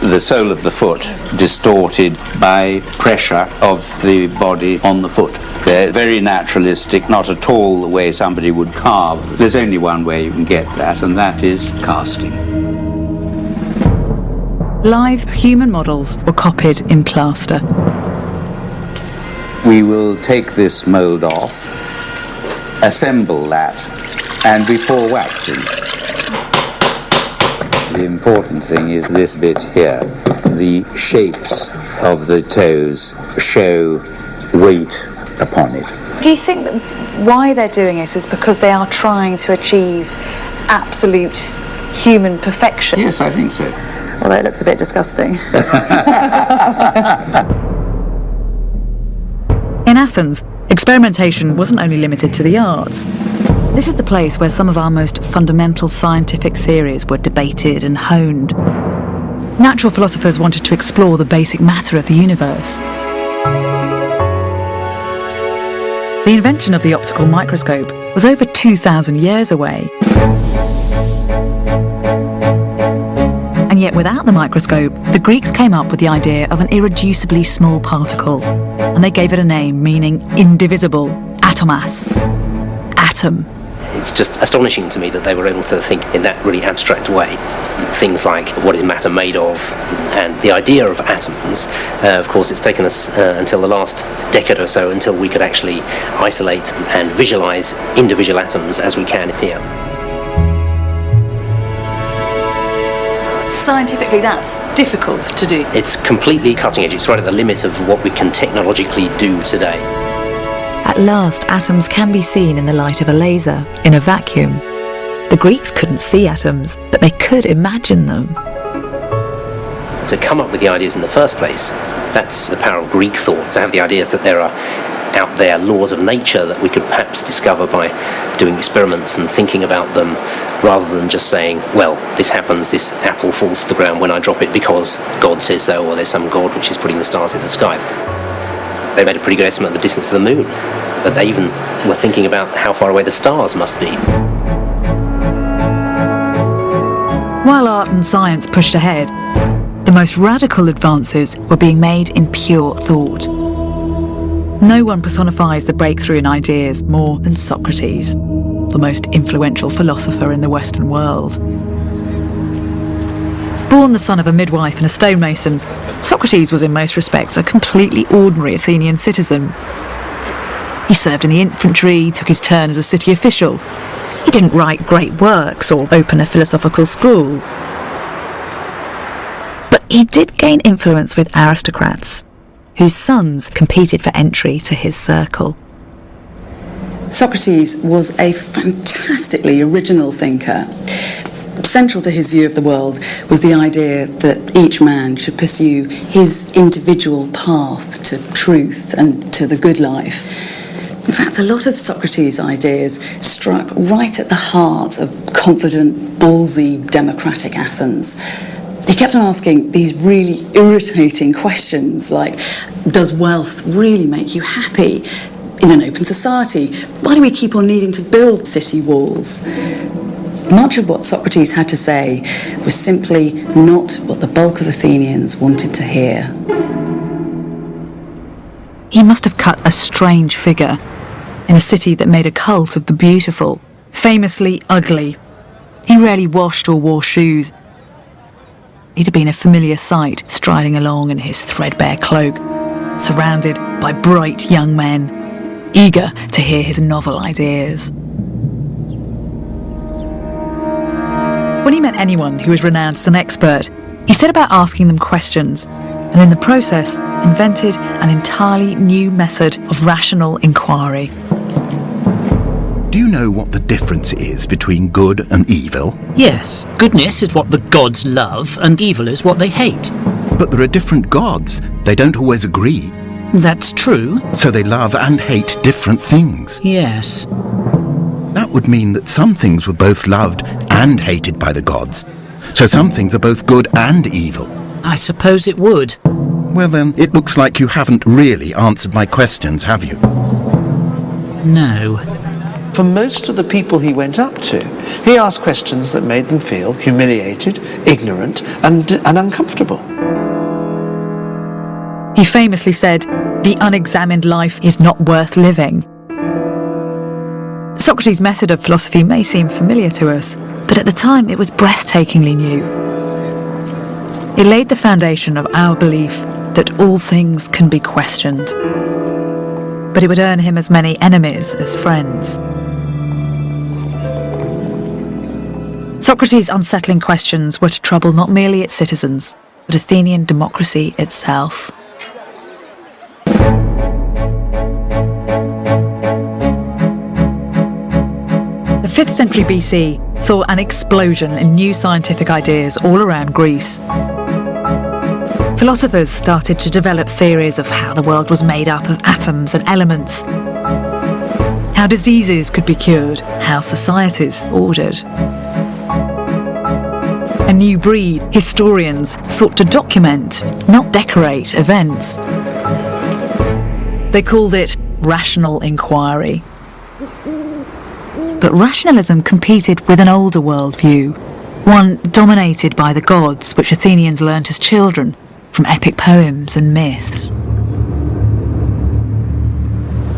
the sole of the foot distorted by pressure of the body on the foot. They're very naturalistic, not at all the way somebody would carve. There's only one way you can get that, and that is casting. Live human models were copied in plaster. We will take this mould off assemble that and we pour wax in. The important thing is this bit here. The shapes of the toes show weight upon it. Do you think that why they're doing it is because they are trying to achieve absolute human perfection? Yes, I think so. Although it looks a bit disgusting. In Athens, experimentation wasn't only limited to the arts. This is the place where some of our most fundamental scientific theories were debated and honed. Natural philosophers wanted to explore the basic matter of the universe. The invention of the optical microscope was over 2,000 years away. And yet without the microscope, the Greeks came up with the idea of an irreducibly small particle, and they gave it a name meaning indivisible, atomos, atom. It's just astonishing to me that they were able to think in that really abstract way. Things like what is matter made of, and the idea of atoms. Of course, it's taken us until the last decade or so until we could actually isolate and visualize individual atoms as we can here. Scientifically, that's difficult to do. It's completely cutting edge. It's right at the limit of what we can technologically do today. At last, atoms can be seen in the light of a laser, in a vacuum. The Greeks couldn't see atoms, but they could imagine them. To come up with the ideas in the first place, that's the power of Greek thought. To have the ideas that there are out there laws of nature that we could perhaps discover by doing experiments and thinking about them, rather than just saying, well, this happens, this apple falls to the ground when I drop it because God says so, or there's some God which is putting the stars in the sky. They made a pretty good estimate of the distance to the moon, but they even were thinking about how far away the stars must be. While art and science pushed ahead, the most radical advances were being made in pure thought. No one personifies the breakthrough in ideas more than Socrates, the most influential philosopher in the Western world. Born the son of a midwife and a stonemason, Socrates was in most respects a completely ordinary Athenian citizen. He served in the infantry, took his turn as a city official. He didn't write great works or open a philosophical school. But he did gain influence with aristocrats, whose sons competed for entry to his circle. Socrates was a fantastically original thinker. Central to his view of the world was the idea that each man should pursue his individual path to truth and to the good life. In fact, a lot of Socrates' ideas struck right at the heart of confident, ballsy, democratic Athens. He kept on asking these really irritating questions like, does wealth really make you happy? In an open society, why do we keep on needing to build city walls? Much of what Socrates had to say was simply not what the bulk of Athenians wanted to hear. He must have cut a strange figure in a city that made a cult of the beautiful, famously ugly. He rarely washed or wore shoes. He'd have been a familiar sight, striding along in his threadbare cloak, surrounded by bright young men, eager to hear his novel ideas. When he met anyone who was renowned as an expert, he set about asking them questions, and in the process invented an entirely new method of rational inquiry. Do you know what the difference is between good and evil? Yes, goodness is what the gods love, and evil is what they hate. But there are different gods. They don't always agree. That's true. So they love and hate different things. Yes. That would mean that some things were both loved and hated by the gods. So some things are both good and evil. I suppose it would. Well then, it looks like you haven't really answered my questions, have you? No. For most of the people he went up to, he asked questions that made them feel humiliated, ignorant, and uncomfortable. He famously said, "The unexamined life is not worth living." Socrates' method of philosophy may seem familiar to us, but at the time it was breathtakingly new. It laid the foundation of our belief that all things can be questioned. But it would earn him as many enemies as friends. Socrates' unsettling questions were to trouble not merely its citizens, but Athenian democracy itself. The 5th century BC saw an explosion in new scientific ideas all around Greece. Philosophers started to develop theories of how the world was made up of atoms and elements, how diseases could be cured, how societies ordered. A new breed, historians, sought to document, not decorate, events. They called it rational inquiry. But rationalism competed with an older worldview, one dominated by the gods, which Athenians learnt as children from epic poems and myths.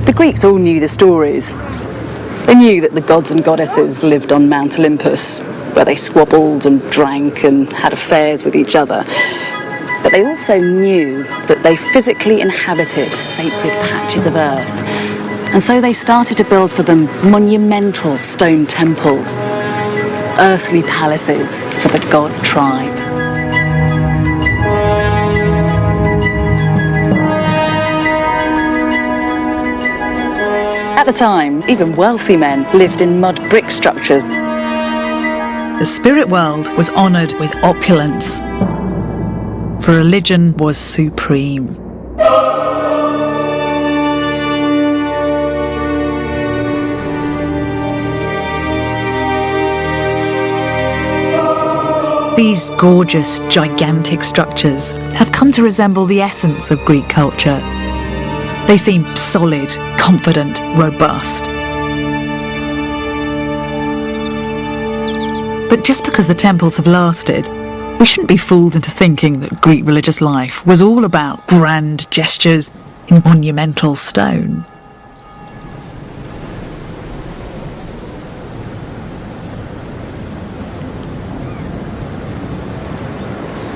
The Greeks all knew the stories. They knew that the gods and goddesses lived on Mount Olympus, where they squabbled and drank and had affairs with each other. But they also knew that they physically inhabited sacred patches of earth. And so they started to build for them monumental stone temples, earthly palaces for the god tribe. At the time, even wealthy men lived in mud brick structures. The spirit world was honoured with opulence, for religion was supreme. These gorgeous, gigantic structures have come to resemble the essence of Greek culture. They seem solid, confident, robust. But just because the temples have lasted, we shouldn't be fooled into thinking that Greek religious life was all about grand gestures in monumental stone.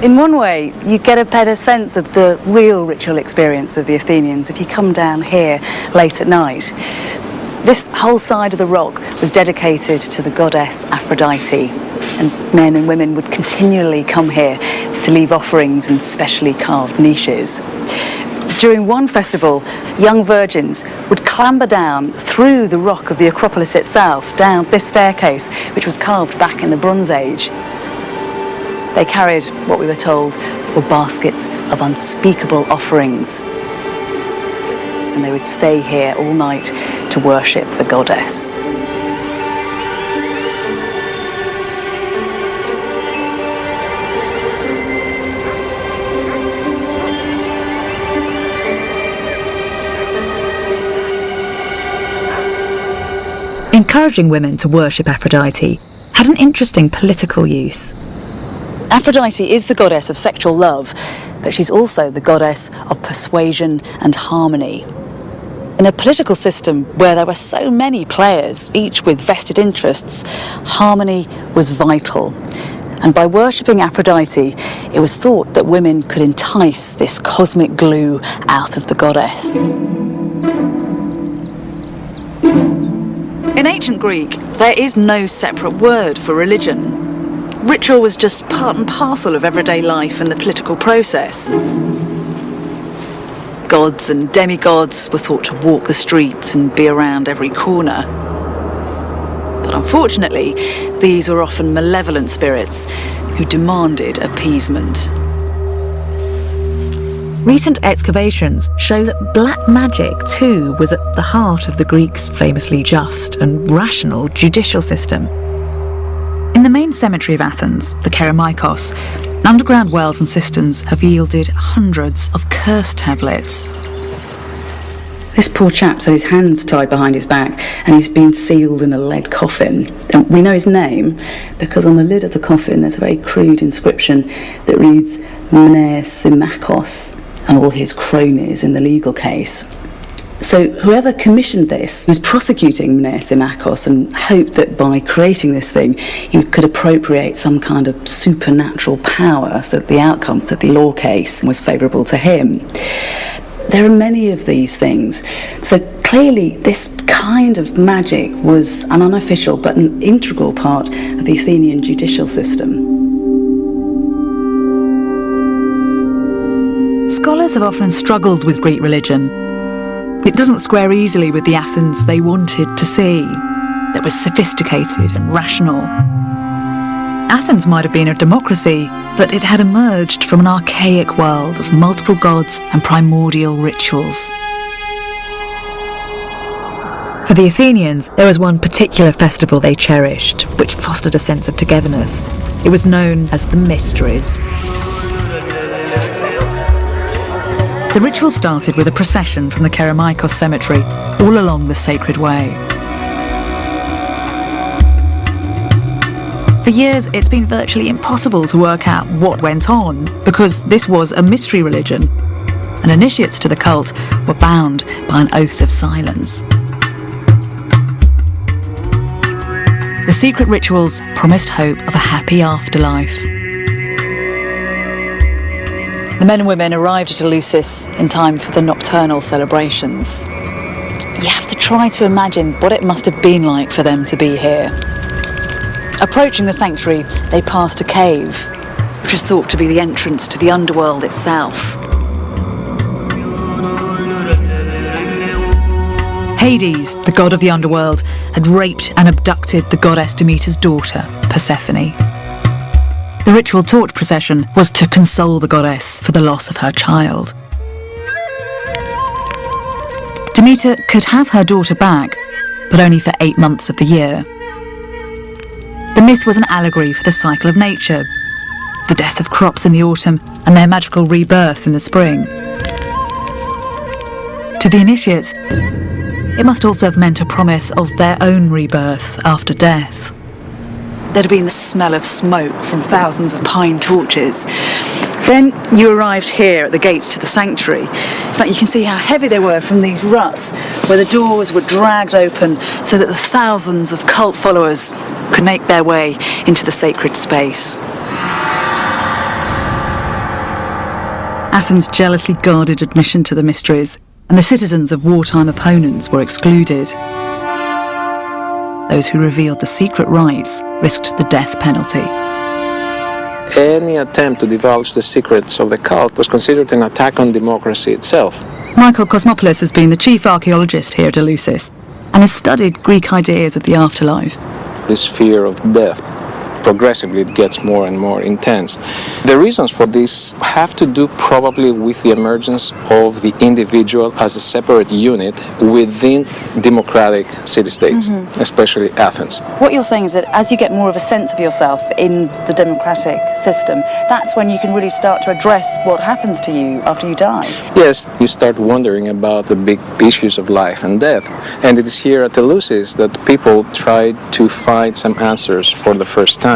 In one way, you get a better sense of the real ritual experience of the Athenians if you come down here late at night. This whole side of the rock was dedicated to the goddess Aphrodite, and men and women would continually come here to leave offerings in specially carved niches. During one festival, young virgins would clamber down through the rock of the Acropolis itself, down this staircase, which was carved back in the Bronze Age. They carried, what we were told, were baskets of unspeakable offerings. And they would stay here all night to worship the goddess. Encouraging women to worship Aphrodite had an interesting political use. Aphrodite is the goddess of sexual love, but she's also the goddess of persuasion and harmony. In a political system where there were so many players, each with vested interests, harmony was vital. And by worshipping Aphrodite, it was thought that women could entice this cosmic glue out of the goddess. In ancient Greek, there is no separate word for religion. Ritual was just part and parcel of everyday life and the political process. Gods and demigods were thought to walk the streets and be around every corner. But unfortunately, these were often malevolent spirits who demanded appeasement. Recent excavations show that black magic, too, was at the heart of the Greeks' famously just and rational judicial system. In the main cemetery of Athens, the Kerameikos, underground wells and cisterns have yielded hundreds of curse tablets. This poor chap's had his hands tied behind his back and he's been sealed in a lead coffin. And we know his name because on the lid of the coffin there's a very crude inscription that reads Mnesimachos and all his cronies in the legal case. So whoever commissioned this was prosecuting Mnesimachos and hoped that by creating this thing he could appropriate some kind of supernatural power so that the outcome of the law case was favourable to him. There are many of these things. So clearly this kind of magic was an unofficial but an integral part of the Athenian judicial system. Scholars have often struggled with Greek religion. It doesn't square easily with the Athens they wanted to see, that was sophisticated and rational. Athens might have been a democracy, but it had emerged from an archaic world of multiple gods and primordial rituals. For the Athenians, there was one particular festival they cherished, which fostered a sense of togetherness. It was known as the Mysteries. The ritual started with a procession from the Kerameikos cemetery all along the sacred way. For years, it's been virtually impossible to work out what went on, because this was a mystery religion, and initiates to the cult were bound by an oath of silence. The secret rituals promised hope of a happy afterlife. The men and women arrived at Eleusis in time for the nocturnal celebrations. You have to try to imagine what it must have been like for them to be here. Approaching the sanctuary, they passed a cave, which was thought to be the entrance to the underworld itself. Hades, the god of the underworld, had raped and abducted the goddess Demeter's daughter, Persephone. The ritual torch procession was to console the goddess for the loss of her child. Demeter could have her daughter back, but only for 8 months of the year. The myth was an allegory for the cycle of nature, the death of crops in the autumn and their magical rebirth in the spring. To the initiates, it must also have meant a promise of their own rebirth after death. There'd been the smell of smoke from thousands of pine torches. Then you arrived here at the gates to the sanctuary. In fact, you can see how heavy they were from these ruts, where the doors were dragged open so that the thousands of cult followers could make their way into the sacred space. Athens jealously guarded admission to the mysteries, and the citizens of wartime opponents were excluded. Those who revealed the secret rites risked the death penalty. Any attempt to divulge the secrets of the cult was considered an attack on democracy itself. Michael Kosmopoulos has been the chief archaeologist here at Eleusis and has studied Greek ideas of the afterlife. This fear of death, progressively it gets more and more intense. The reasons for this have to do probably with the emergence of the individual as a separate unit within democratic city-states, especially Athens. What you're saying is that as you get more of a sense of yourself in the democratic system, that's when you can really start to address what happens to you after you die. Yes, you start wondering about the big issues of life and death. And it is here at Eleusis that people try to find some answers for the first time.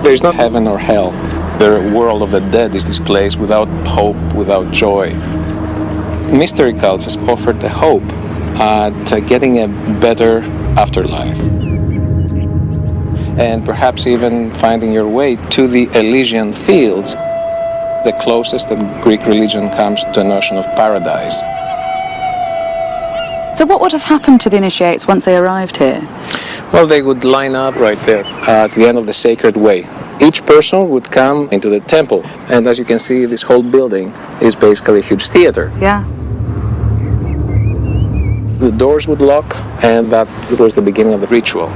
There is no heaven or hell. The world of the dead is this place without hope, without joy. Mystery cults has offered a hope at getting a better afterlife. And perhaps even finding your way to the Elysian fields, the closest that Greek religion comes to a notion of paradise. So what would have happened to the initiates once they arrived here? Well, they would line up right there at the end of the sacred way. Each person would come into the temple, and as you can see, this whole building is basically a huge theater. Yeah. The doors would lock, and that was the beginning of the ritual.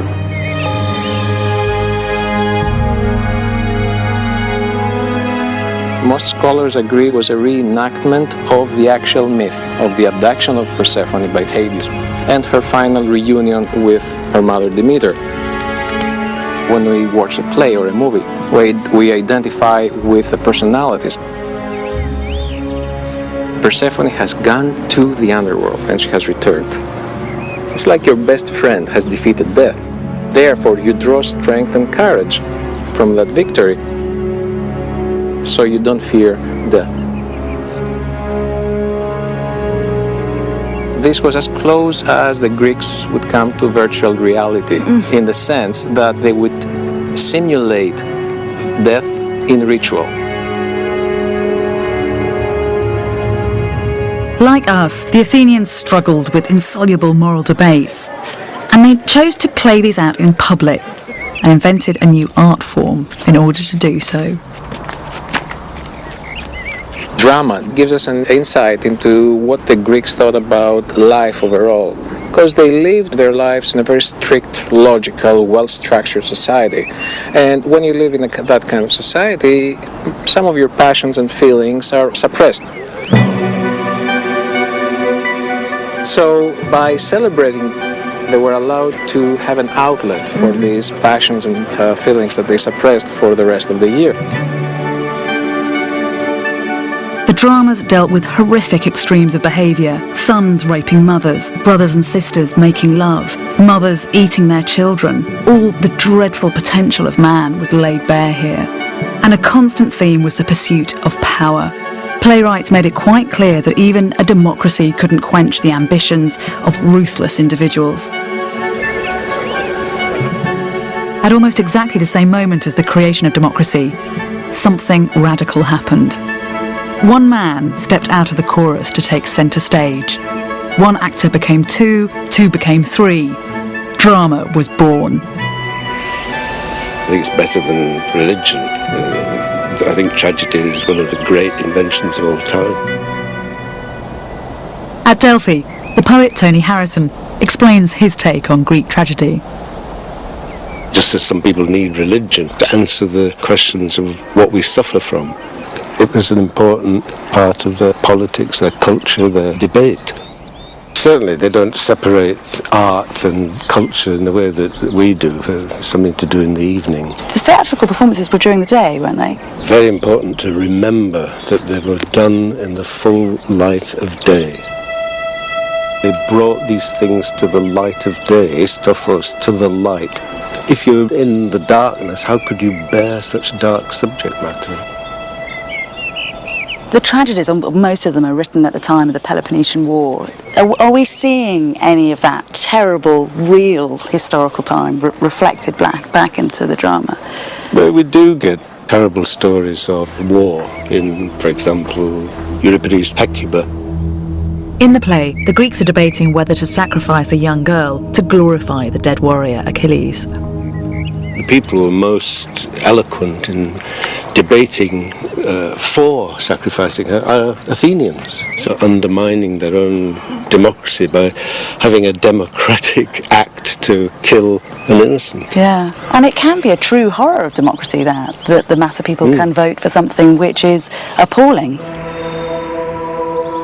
Most scholars agree it was a reenactment of the actual myth of the abduction of Persephone by Hades and her final reunion with her mother Demeter. When we watch a play or a movie, we identify with the personalities. Persephone has gone to the underworld and she has returned. It's like your best friend has defeated death. Therefore, you draw strength and courage from that victory, so you don't fear death. This was as close as the Greeks would come to virtual reality, in the sense that they would simulate death in ritual. Like us, the Athenians struggled with insoluble moral debates, and they chose to play these out in public and invented a new art form in order to do so. Drama gives us an insight into what the Greeks thought about life overall, because they lived their lives in a very strict, logical, well-structured society. And when you live in that kind of society, some of your passions and feelings are suppressed. So by celebrating, they were allowed to have an outlet for these passions and feelings that they suppressed for the rest of the year. The dramas dealt with horrific extremes of behaviour, sons raping mothers, brothers and sisters making love, mothers eating their children. All the dreadful potential of man was laid bare here. And a constant theme was the pursuit of power. Playwrights made it quite clear that even a democracy couldn't quench the ambitions of ruthless individuals. At almost exactly the same moment as the creation of democracy, something radical happened. One man stepped out of the chorus to take centre stage. One actor became two, two became three. Drama was born. I think it's better than religion. I think tragedy is one of the great inventions of all time. At Delphi, the poet Tony Harrison explains his take on Greek tragedy. Just as some people need religion to answer the questions of what we suffer from, it was an important part of their politics, their culture, their debate. Certainly they don't separate art and culture in the way that we do. It's something to do in the evening. The theatrical performances were during the day, weren't they? Very important to remember that they were done in the full light of day. They brought these things to the light of day, Stophos, to the light. If you're in the darkness, how could you bear such dark subject matter? The tragedies, most of them are written at the time of the Peloponnesian War. Are we seeing any of that terrible, real historical time reflected back into the drama? Well, we do get terrible stories of war in, for example, Euripides' Hecuba. In the play, the Greeks are debating whether to sacrifice a young girl to glorify the dead warrior Achilles. The people who were most eloquent in debating for sacrificing her are Athenians, so undermining their own democracy by having a democratic act to kill an innocent. Yeah, and it can be a true horror of democracy that the mass of people can vote for something which is appalling.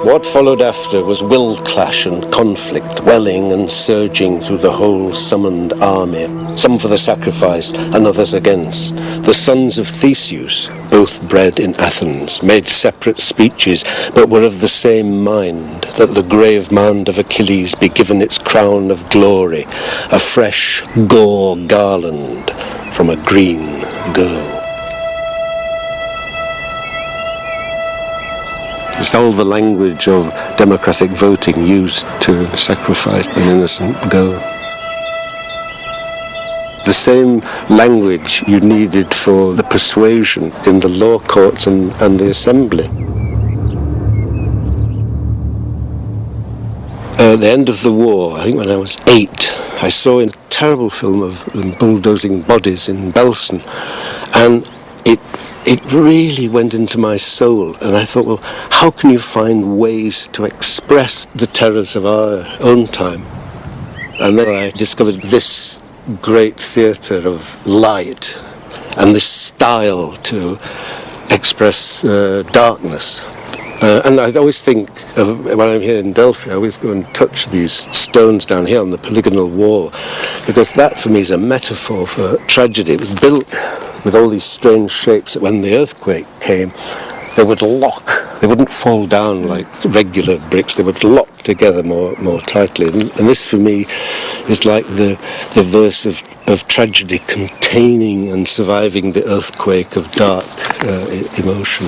What followed after was will clash and conflict, welling and surging through the whole summoned army, some for the sacrifice and others against. The sons of Theseus, both bred in Athens, made separate speeches, but were of the same mind, that the grave mound of Achilles be given its crown of glory, a fresh gore garland from a green girl. It's all the language of democratic voting used to sacrifice an innocent girl. The same language you needed for the persuasion in the law courts and the assembly. At the end of the war, I think when I was 8, I saw a terrible film of them bulldozing bodies in Belsen, and it really went into my soul, and I thought, well, how can you find ways to express the terrors of our own time? And then I discovered this great theatre of light and this style to express darkness. And I always think of, when I'm here in Delphi, I always go and touch these stones down here on the polygonal wall, because that for me is a metaphor for tragedy. It was built with all these strange shapes that when the earthquake came, they would lock. They wouldn't fall down like regular bricks. They would lock together more tightly. And this for me is like the verse of tragedy containing and surviving the earthquake of dark emotion.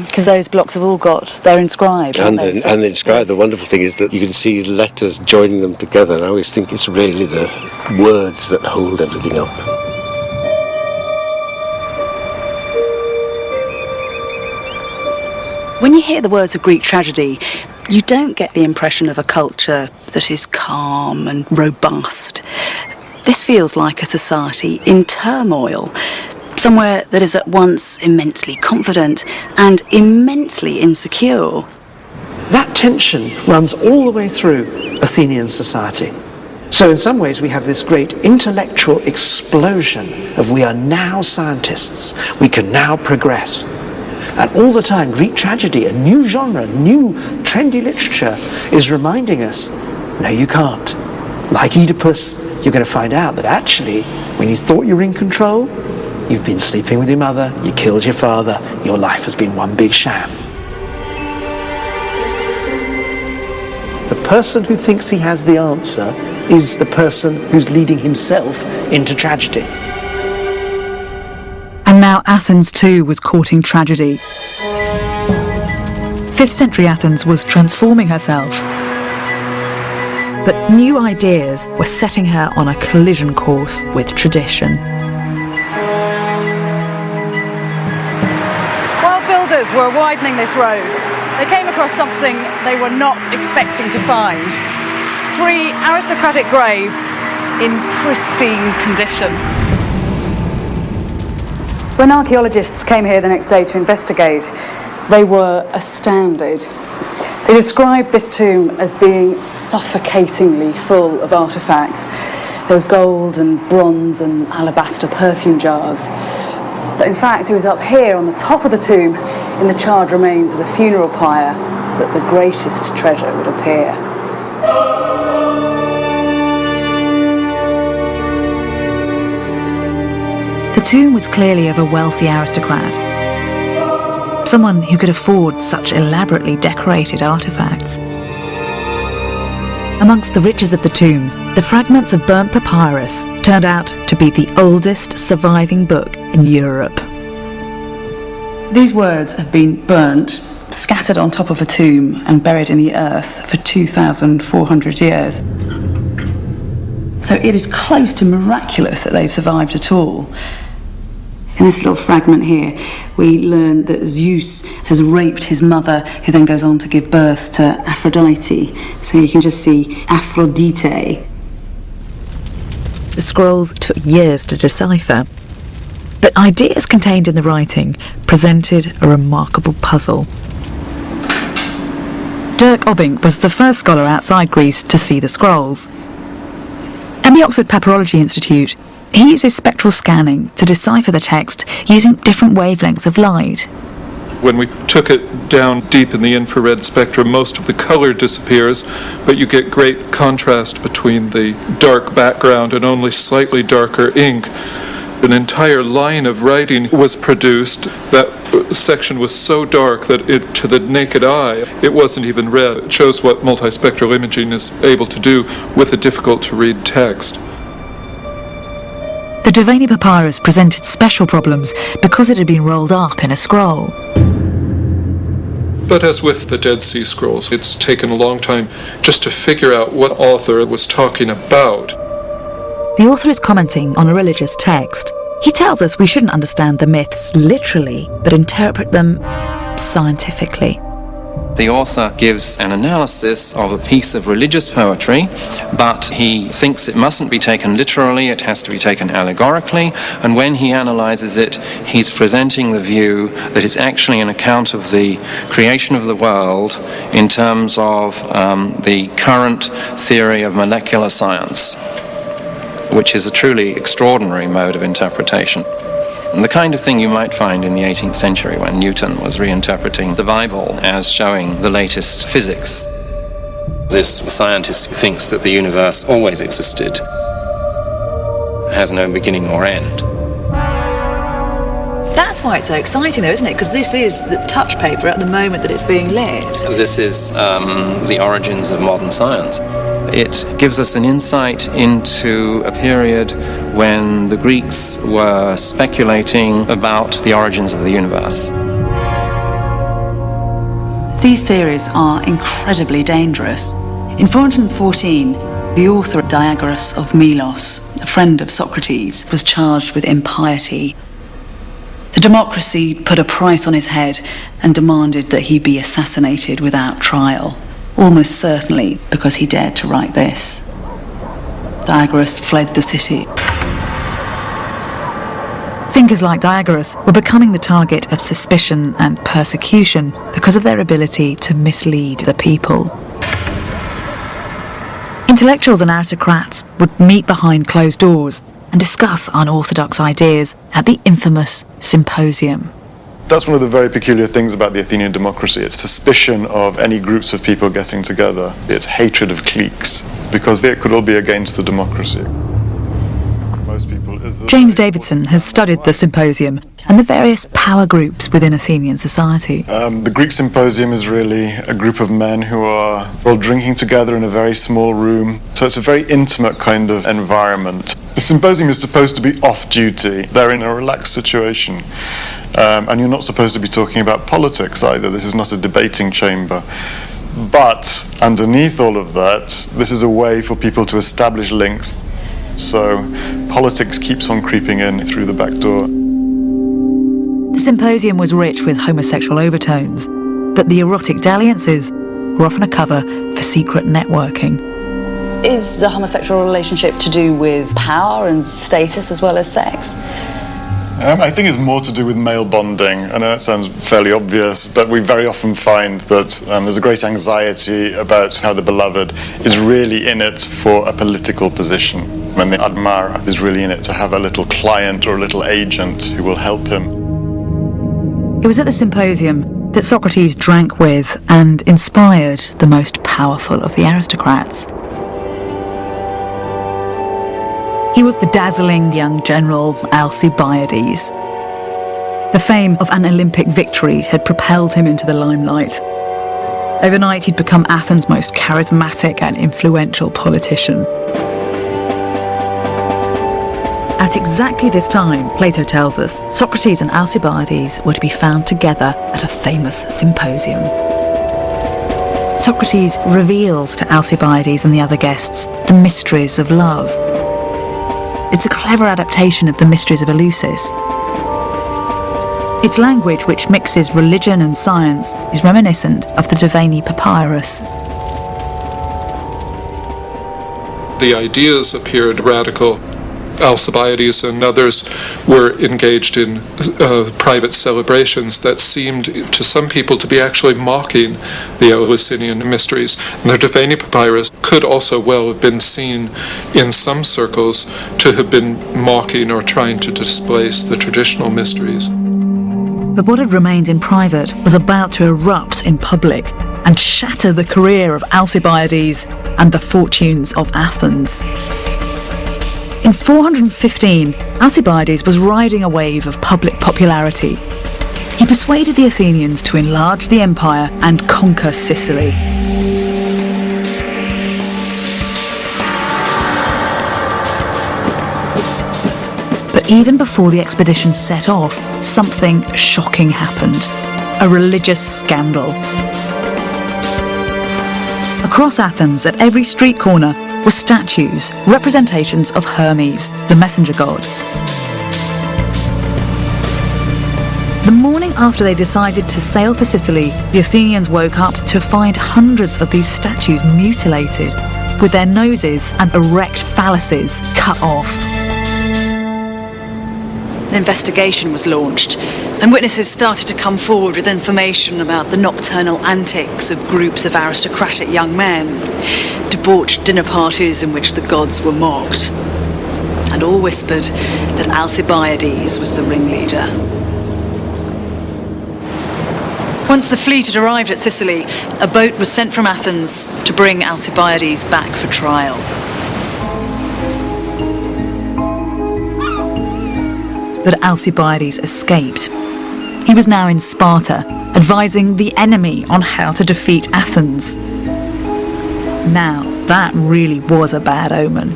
Because those blocks have all they're inscribed. And they're inscribed. The wonderful thing is that you can see letters joining them together. And I always think it's really the words that hold everything up. When you hear the words of Greek tragedy, You don't get the impression of a culture that is calm and robust. This feels like a society in turmoil, somewhere that is at once immensely confident and immensely insecure. That tension runs all the way through Athenian society. So in some ways we have this great intellectual explosion of we are now scientists, we can now progress. And all the time Greek tragedy, a new genre, new trendy literature, is reminding us, no you can't. Like Oedipus, you're going to find out that actually when you thought you were in control, you've been sleeping with your mother, you killed your father, your life has been one big sham. The person who thinks he has the answer is the person who's leading himself into tragedy. And now Athens too was courting tragedy. 5th century Athens was transforming herself. But new ideas were setting her on a collision course with tradition. While builders were widening this road, they came across something they were not expecting to find. 3 aristocratic graves in pristine condition. When archaeologists came here the next day to investigate, they were astounded. They described this tomb as being suffocatingly full of artefacts. There was gold and bronze and alabaster perfume jars. But in fact, it was up here on the top of the tomb, in the charred remains of the funeral pyre, that the greatest treasure would appear. The tomb was clearly of a wealthy aristocrat, someone who could afford such elaborately decorated artefacts. Amongst the riches of the tombs, the fragments of burnt papyrus turned out to be the oldest surviving book in Europe. These words have been burnt, scattered on top of a tomb and buried in the earth for 2,400 years. So it is close to miraculous that they've survived at all. In this little fragment here, we learn that Zeus has raped his mother, who then goes on to give birth to Aphrodite. So you can just see Aphrodite. The scrolls took years to decipher, but ideas contained in the writing presented a remarkable puzzle. Dirk Obbing was the first scholar outside Greece to see the scrolls. At the Oxford Papyrology Institute, he uses spectral scanning to decipher the text using different wavelengths of light. When we took it down deep in the infrared spectrum, most of the color disappears, but you get great contrast between the dark background and only slightly darker ink. An entire line of writing was produced. That section was so dark that to the naked eye, it wasn't even read. It shows what multispectral imaging is able to do with a difficult-to-read text. The Duvani papyrus presented special problems because it had been rolled up in a scroll. But as with the Dead Sea Scrolls, it's taken a long time just to figure out what author was talking about. The author is commenting on a religious text. He tells us we shouldn't understand the myths literally, but interpret them scientifically. The author gives an analysis of a piece of religious poetry, but he thinks it mustn't be taken literally, it has to be taken allegorically, and when he analyzes it, he's presenting the view that it's actually an account of the creation of the world in terms of the current theory of molecular science, which is a truly extraordinary mode of interpretation. And the kind of thing you might find in the 18th century when Newton was reinterpreting the Bible as showing the latest physics. This scientist who thinks that the universe always existed, has no beginning or end. That's why it's so exciting though, isn't it? Because this is the touch paper at the moment that it's being lit. This is the origins of modern science. It gives us an insight into a period when the Greeks were speculating about the origins of the universe. These theories are incredibly dangerous. In 414, the author Diagoras of Milos, a friend of Socrates, was charged with impiety. The Democracy put a price on his head and demanded that he be assassinated without trial. almost certainly because he dared to write this. Diagoras fled the city. Thinkers like Diagoras were becoming the target of suspicion and persecution because of their ability to mislead the people. Intellectuals and aristocrats would meet behind closed doors and discuss unorthodox ideas at the infamous symposium. That's one of the very peculiar things about the Athenian democracy. It's suspicion of any groups of people getting together. It's hatred of cliques, because they could all be against the democracy. James Davidson has studied the symposium and the various power groups within Athenian society. The Greek symposium is really a group of men who are all drinking together in a very small room. So it's a very intimate kind of environment. The symposium is supposed to be off-duty. They're in a relaxed situation. And you're not supposed to be talking about politics either. This is not a debating chamber. But underneath all of that, this is a way for people to establish links. So politics keeps on creeping in through the back door. The symposium was rich with homosexual overtones, but the erotic dalliances were often a cover for secret networking. Is the homosexual relationship to do with power and status as well as sex? I think it's more to do with male bonding. I know that sounds fairly obvious, but we very often find that there's a great anxiety about how the beloved is really in it for a political position, when the admara is really in it to have a little client or a little agent who will help him. It was at the symposium that Socrates drank with and inspired the most powerful of the aristocrats. He was the dazzling young general Alcibiades. The fame of an Olympic victory had propelled him into the limelight. Overnight, he'd become Athens' most charismatic and influential politician. At exactly this time, Plato tells us, Socrates and Alcibiades were to be found together at a famous symposium. Socrates reveals to Alcibiades and the other guests the mysteries of love. It's a clever adaptation of the mysteries of Eleusis. Its language, which mixes religion and science, is reminiscent of the Devani papyrus. The ideas appeared radical. Alcibiades and others were engaged in private celebrations that seemed to some people to be actually mocking the Eleusinian mysteries. And the Devani papyrus could also well have been seen in some circles to have been mocking or trying to displace the traditional mysteries. But what had remained in private was about to erupt in public and shatter the career of Alcibiades and the fortunes of Athens. In 415, Alcibiades was riding a wave of public popularity. He persuaded the Athenians to enlarge the empire and conquer Sicily. But even before the expedition set off, something shocking happened. A religious scandal. Across Athens, at every street corner, were statues, representations of Hermes, the messenger god. The morning after they decided to sail for Sicily, the Athenians woke up to find hundreds of these statues mutilated, with their noses and erect phalluses cut off. An investigation was launched, and witnesses started to come forward with information about the nocturnal antics of groups of aristocratic young men, debauched dinner parties in which the gods were mocked, and all whispered that Alcibiades was the ringleader. Once the fleet had arrived at Sicily, a boat was sent from Athens to bring Alcibiades back for trial. But Alcibiades escaped. He was now in Sparta, advising the enemy on how to defeat Athens. Now, that really was a bad omen.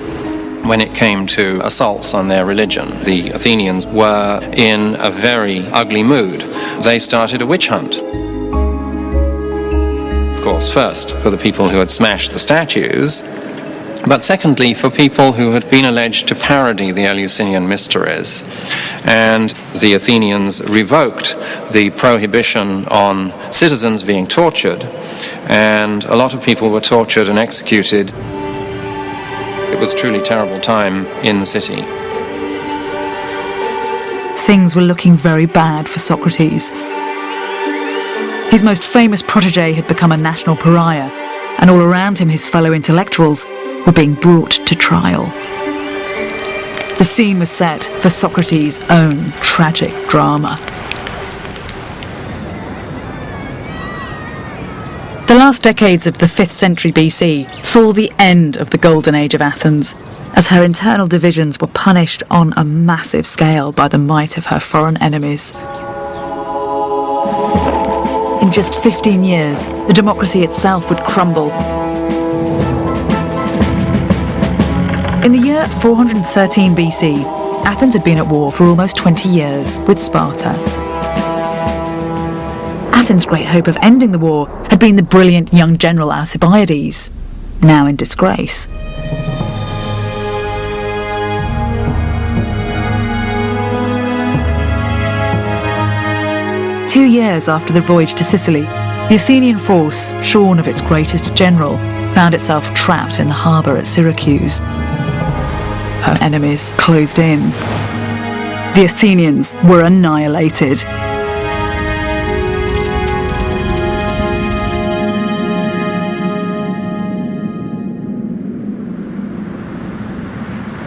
When it came to assaults on their religion, the Athenians were in a very ugly mood. They started a witch hunt. Of course, first, for the people who had smashed the statues, but secondly for people who had been alleged to parody the Eleusinian mysteries. And the Athenians revoked the prohibition on citizens being tortured, and a lot of people were tortured and executed. It was a truly terrible time in the city. Things were looking very bad for Socrates. His most famous protege had become a national pariah, and all around him his fellow intellectuals were being brought to trial. The scene was set for Socrates' own tragic drama. The last decades of the 5th century BC saw the end of the golden age of Athens, as her internal divisions were punished on a massive scale by the might of her foreign enemies. In just 15 years, the democracy itself would crumble. In the year 413 BC, Athens had been at war for almost 20 years with Sparta. Athens' great hope of ending the war had been the brilliant young general Alcibiades, now in disgrace. Two years after the voyage to Sicily, the Athenian force, shorn of its greatest general, found itself trapped in the harbour at Syracuse. Her enemies closed in. The Athenians were annihilated.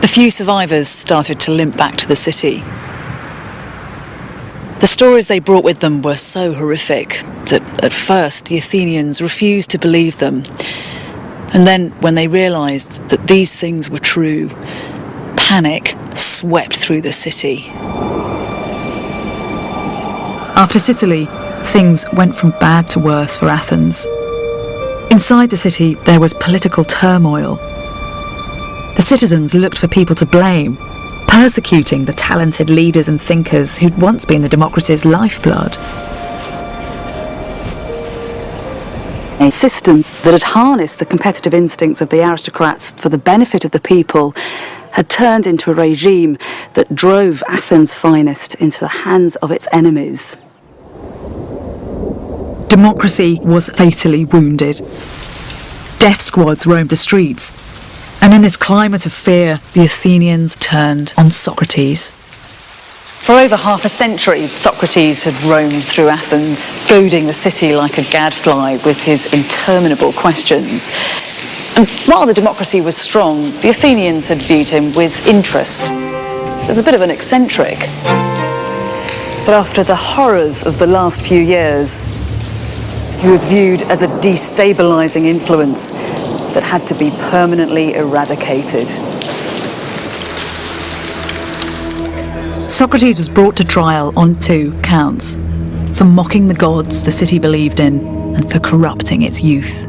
The few survivors started to limp back to the city. The stories they brought with them were so horrific that at first the Athenians refused to believe them. And then when they realised that these things were true, panic swept through the city. After Sicily, things went from bad to worse for Athens. Inside the city, there was political turmoil. The citizens looked for people to blame, persecuting the talented leaders and thinkers who'd once been the democracy's lifeblood. A system that had harnessed the competitive instincts of the aristocrats for the benefit of the people had turned into a regime that drove Athens' finest into the hands of its enemies. Democracy was fatally wounded. Death squads roamed the streets, and in this climate of fear, the Athenians turned on Socrates. For over half a century, Socrates had roamed through Athens, goading the city like a gadfly with his interminable questions. And while the democracy was strong, the Athenians had viewed him with interest. As a bit of an eccentric. But after the horrors of the last few years, he was viewed as a destabilising influence that had to be permanently eradicated. Socrates was brought to trial on 2 counts: for mocking the gods the city believed in, and for corrupting its youth.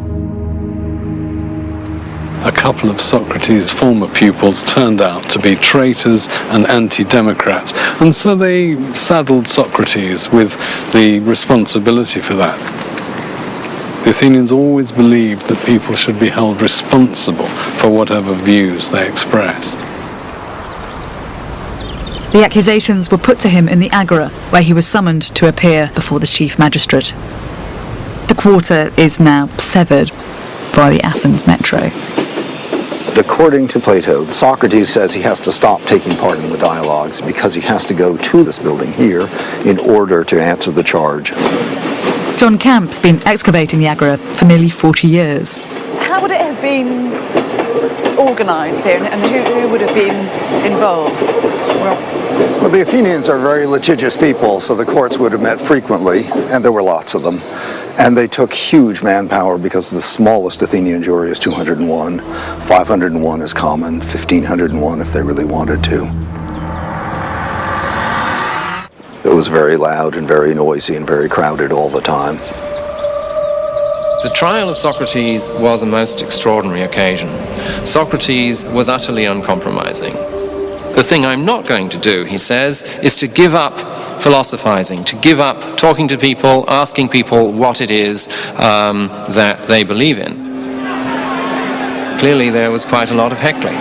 A couple of Socrates' former pupils turned out to be traitors and anti-democrats, and so they saddled Socrates with the responsibility for that. The Athenians always believed that people should be held responsible for whatever views they expressed. The accusations were put to him in the Agora, where he was summoned to appear before the chief magistrate. The quarter is now severed by the Athens metro. According to Plato, Socrates says he has to stop taking part in the dialogues because he has to go to this building here in order to answer the charge. John Camp's been excavating the Agora for nearly 40 years. How would it have been organised here, and who would have been involved? Well, the Athenians are very litigious people, so the courts would have met frequently, and there were lots of them. And they took huge manpower because the smallest Athenian jury is 201, 501 is common, 1,501 if they really wanted to. It was very loud and very noisy and very crowded all the time. The trial of Socrates was a most extraordinary occasion. Socrates was utterly uncompromising. The thing I'm not going to do, he says, is to give up philosophizing, to give up talking to people, asking people what it is that they believe in. clearly there was quite a lot of heckling.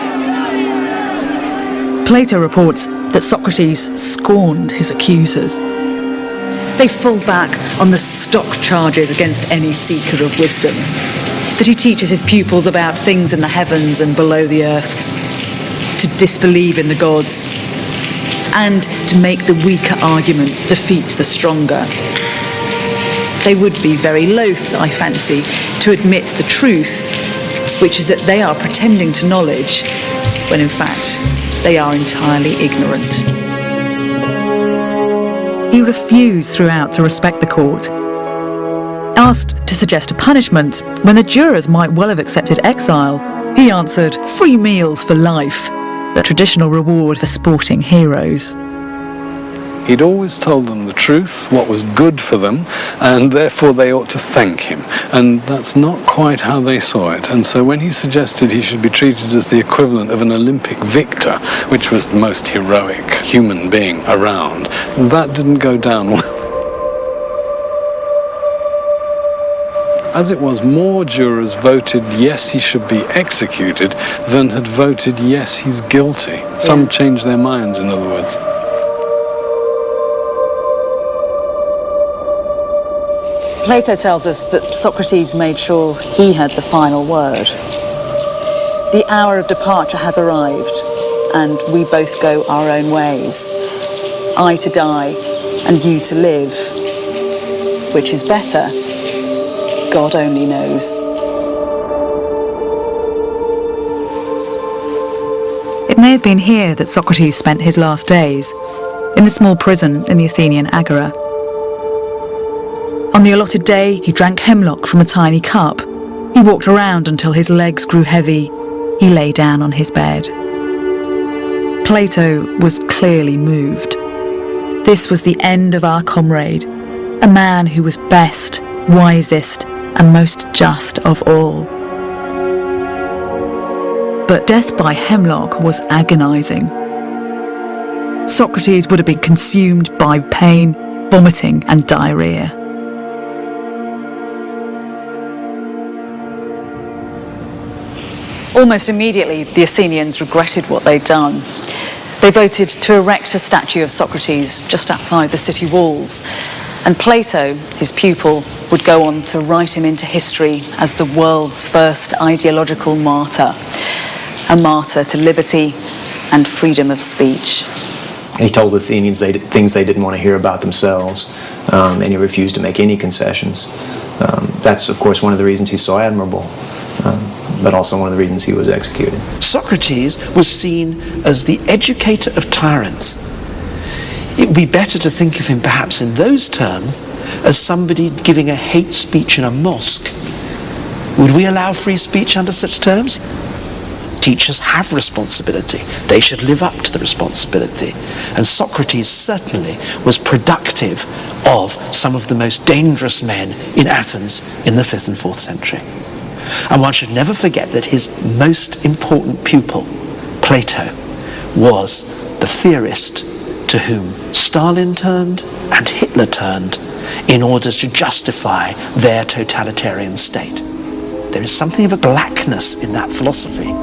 Plato reports that Socrates scorned his accusers. They fall back on the stock charges against any seeker of wisdom, that he teaches his pupils about things in the heavens and below the earth, to disbelieve in the gods, and to make the weaker argument defeat the stronger. They would be very loath, I fancy, to admit the truth, which is that they are pretending to knowledge, when in fact they are entirely ignorant. He refused throughout to respect the court. Asked to suggest a punishment when the jurors might well have accepted exile, he answered, "Free meals for life, the traditional reward for sporting heroes." He'd always told them the truth, what was good for them, and therefore they ought to thank him. And that's not quite how they saw it. And so when he suggested he should be treated as the equivalent of an Olympic victor, which was the most heroic human being around, that didn't go down well. As it was, more jurors voted yes, he should be executed than had voted yes, he's guilty. Some changed their minds, in other words. Plato tells us that Socrates made sure he had the final word. The hour of departure has arrived, and we both go our own ways. I to die, and you to live. Which is better? God only knows. It may have been here that Socrates spent his last days, in the small prison in the Athenian agora. On the allotted day, he drank hemlock from a tiny cup. He walked around until his legs grew heavy. He lay down on his bed. Plato was clearly moved. This was the end of our comrade, a man who was best, wisest, and most just of all. But death by hemlock was agonizing. Socrates would have been consumed by pain, vomiting, and diarrhea. Almost immediately, the Athenians regretted what they'd done. They voted to erect a statue of Socrates just outside the city walls, and Plato, his pupil, would go on to write him into history as the world's first ideological martyr, a martyr to liberty and freedom of speech. He told the Athenians things they didn't want to hear about themselves, and he refused to make any concessions. That's, of course, one of the reasons he's so admirable. But also one of the reasons he was executed. Socrates was seen as the educator of tyrants. It would be better to think of him perhaps in those terms as somebody giving a hate speech in a mosque. Would we allow free speech under such terms? Teachers have responsibility. They should live up to the responsibility. And Socrates certainly was productive of some of the most dangerous men in Athens in the 5th and 4th century. And one should never forget that his most important pupil, Plato, was the theorist to whom Stalin turned and Hitler turned in order to justify their totalitarian state. There is something of a blackness in that philosophy.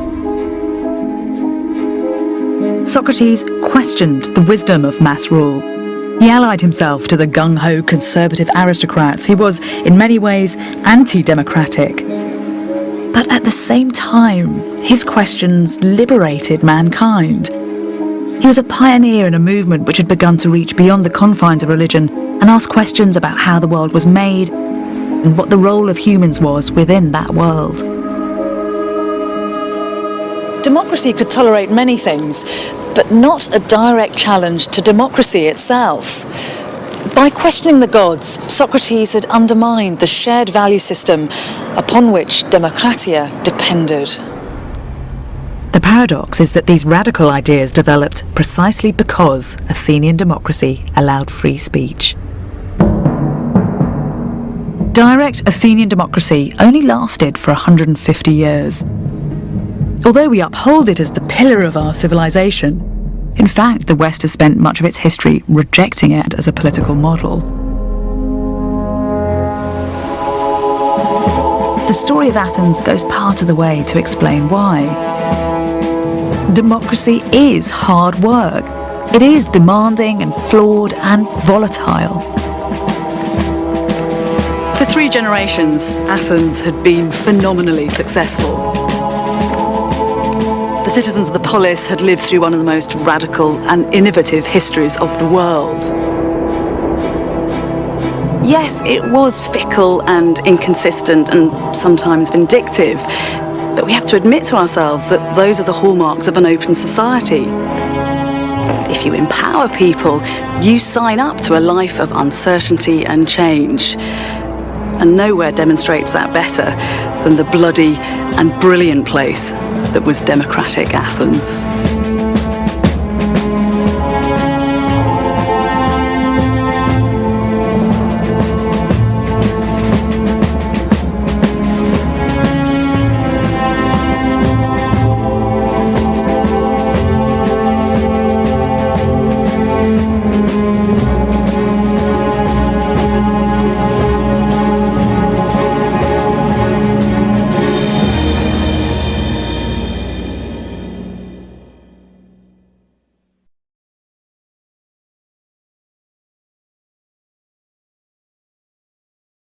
Socrates questioned the wisdom of mass rule. He allied himself to the gung-ho conservative aristocrats. He was, in many ways, anti-democratic. But at the same time, his questions liberated mankind. He was a pioneer in a movement which had begun to reach beyond the confines of religion and ask questions about how the world was made and what the role of humans was within that world. Democracy could tolerate many things, but not a direct challenge to democracy itself. By questioning the gods, Socrates had undermined the shared value system upon which Democracia depended. The paradox is that these radical ideas developed precisely because Athenian democracy allowed free speech. Direct Athenian democracy only lasted for 150 years. Although we uphold it as the pillar of our civilization, in fact, the West has spent much of its history rejecting it as a political model. The story of Athens goes past part of the way to explain why. Democracy is hard work. It is demanding and flawed and volatile. For 3 generations, Athens had been phenomenally successful. The citizens of the polis had lived through one of the most radical and innovative histories of the world. Yes, it was fickle and inconsistent and sometimes vindictive, but we have to admit to ourselves that those are the hallmarks of an open society. If you empower people, you sign up to a life of uncertainty and change. And nowhere demonstrates that better than the bloody and brilliant place that was democratic Athens.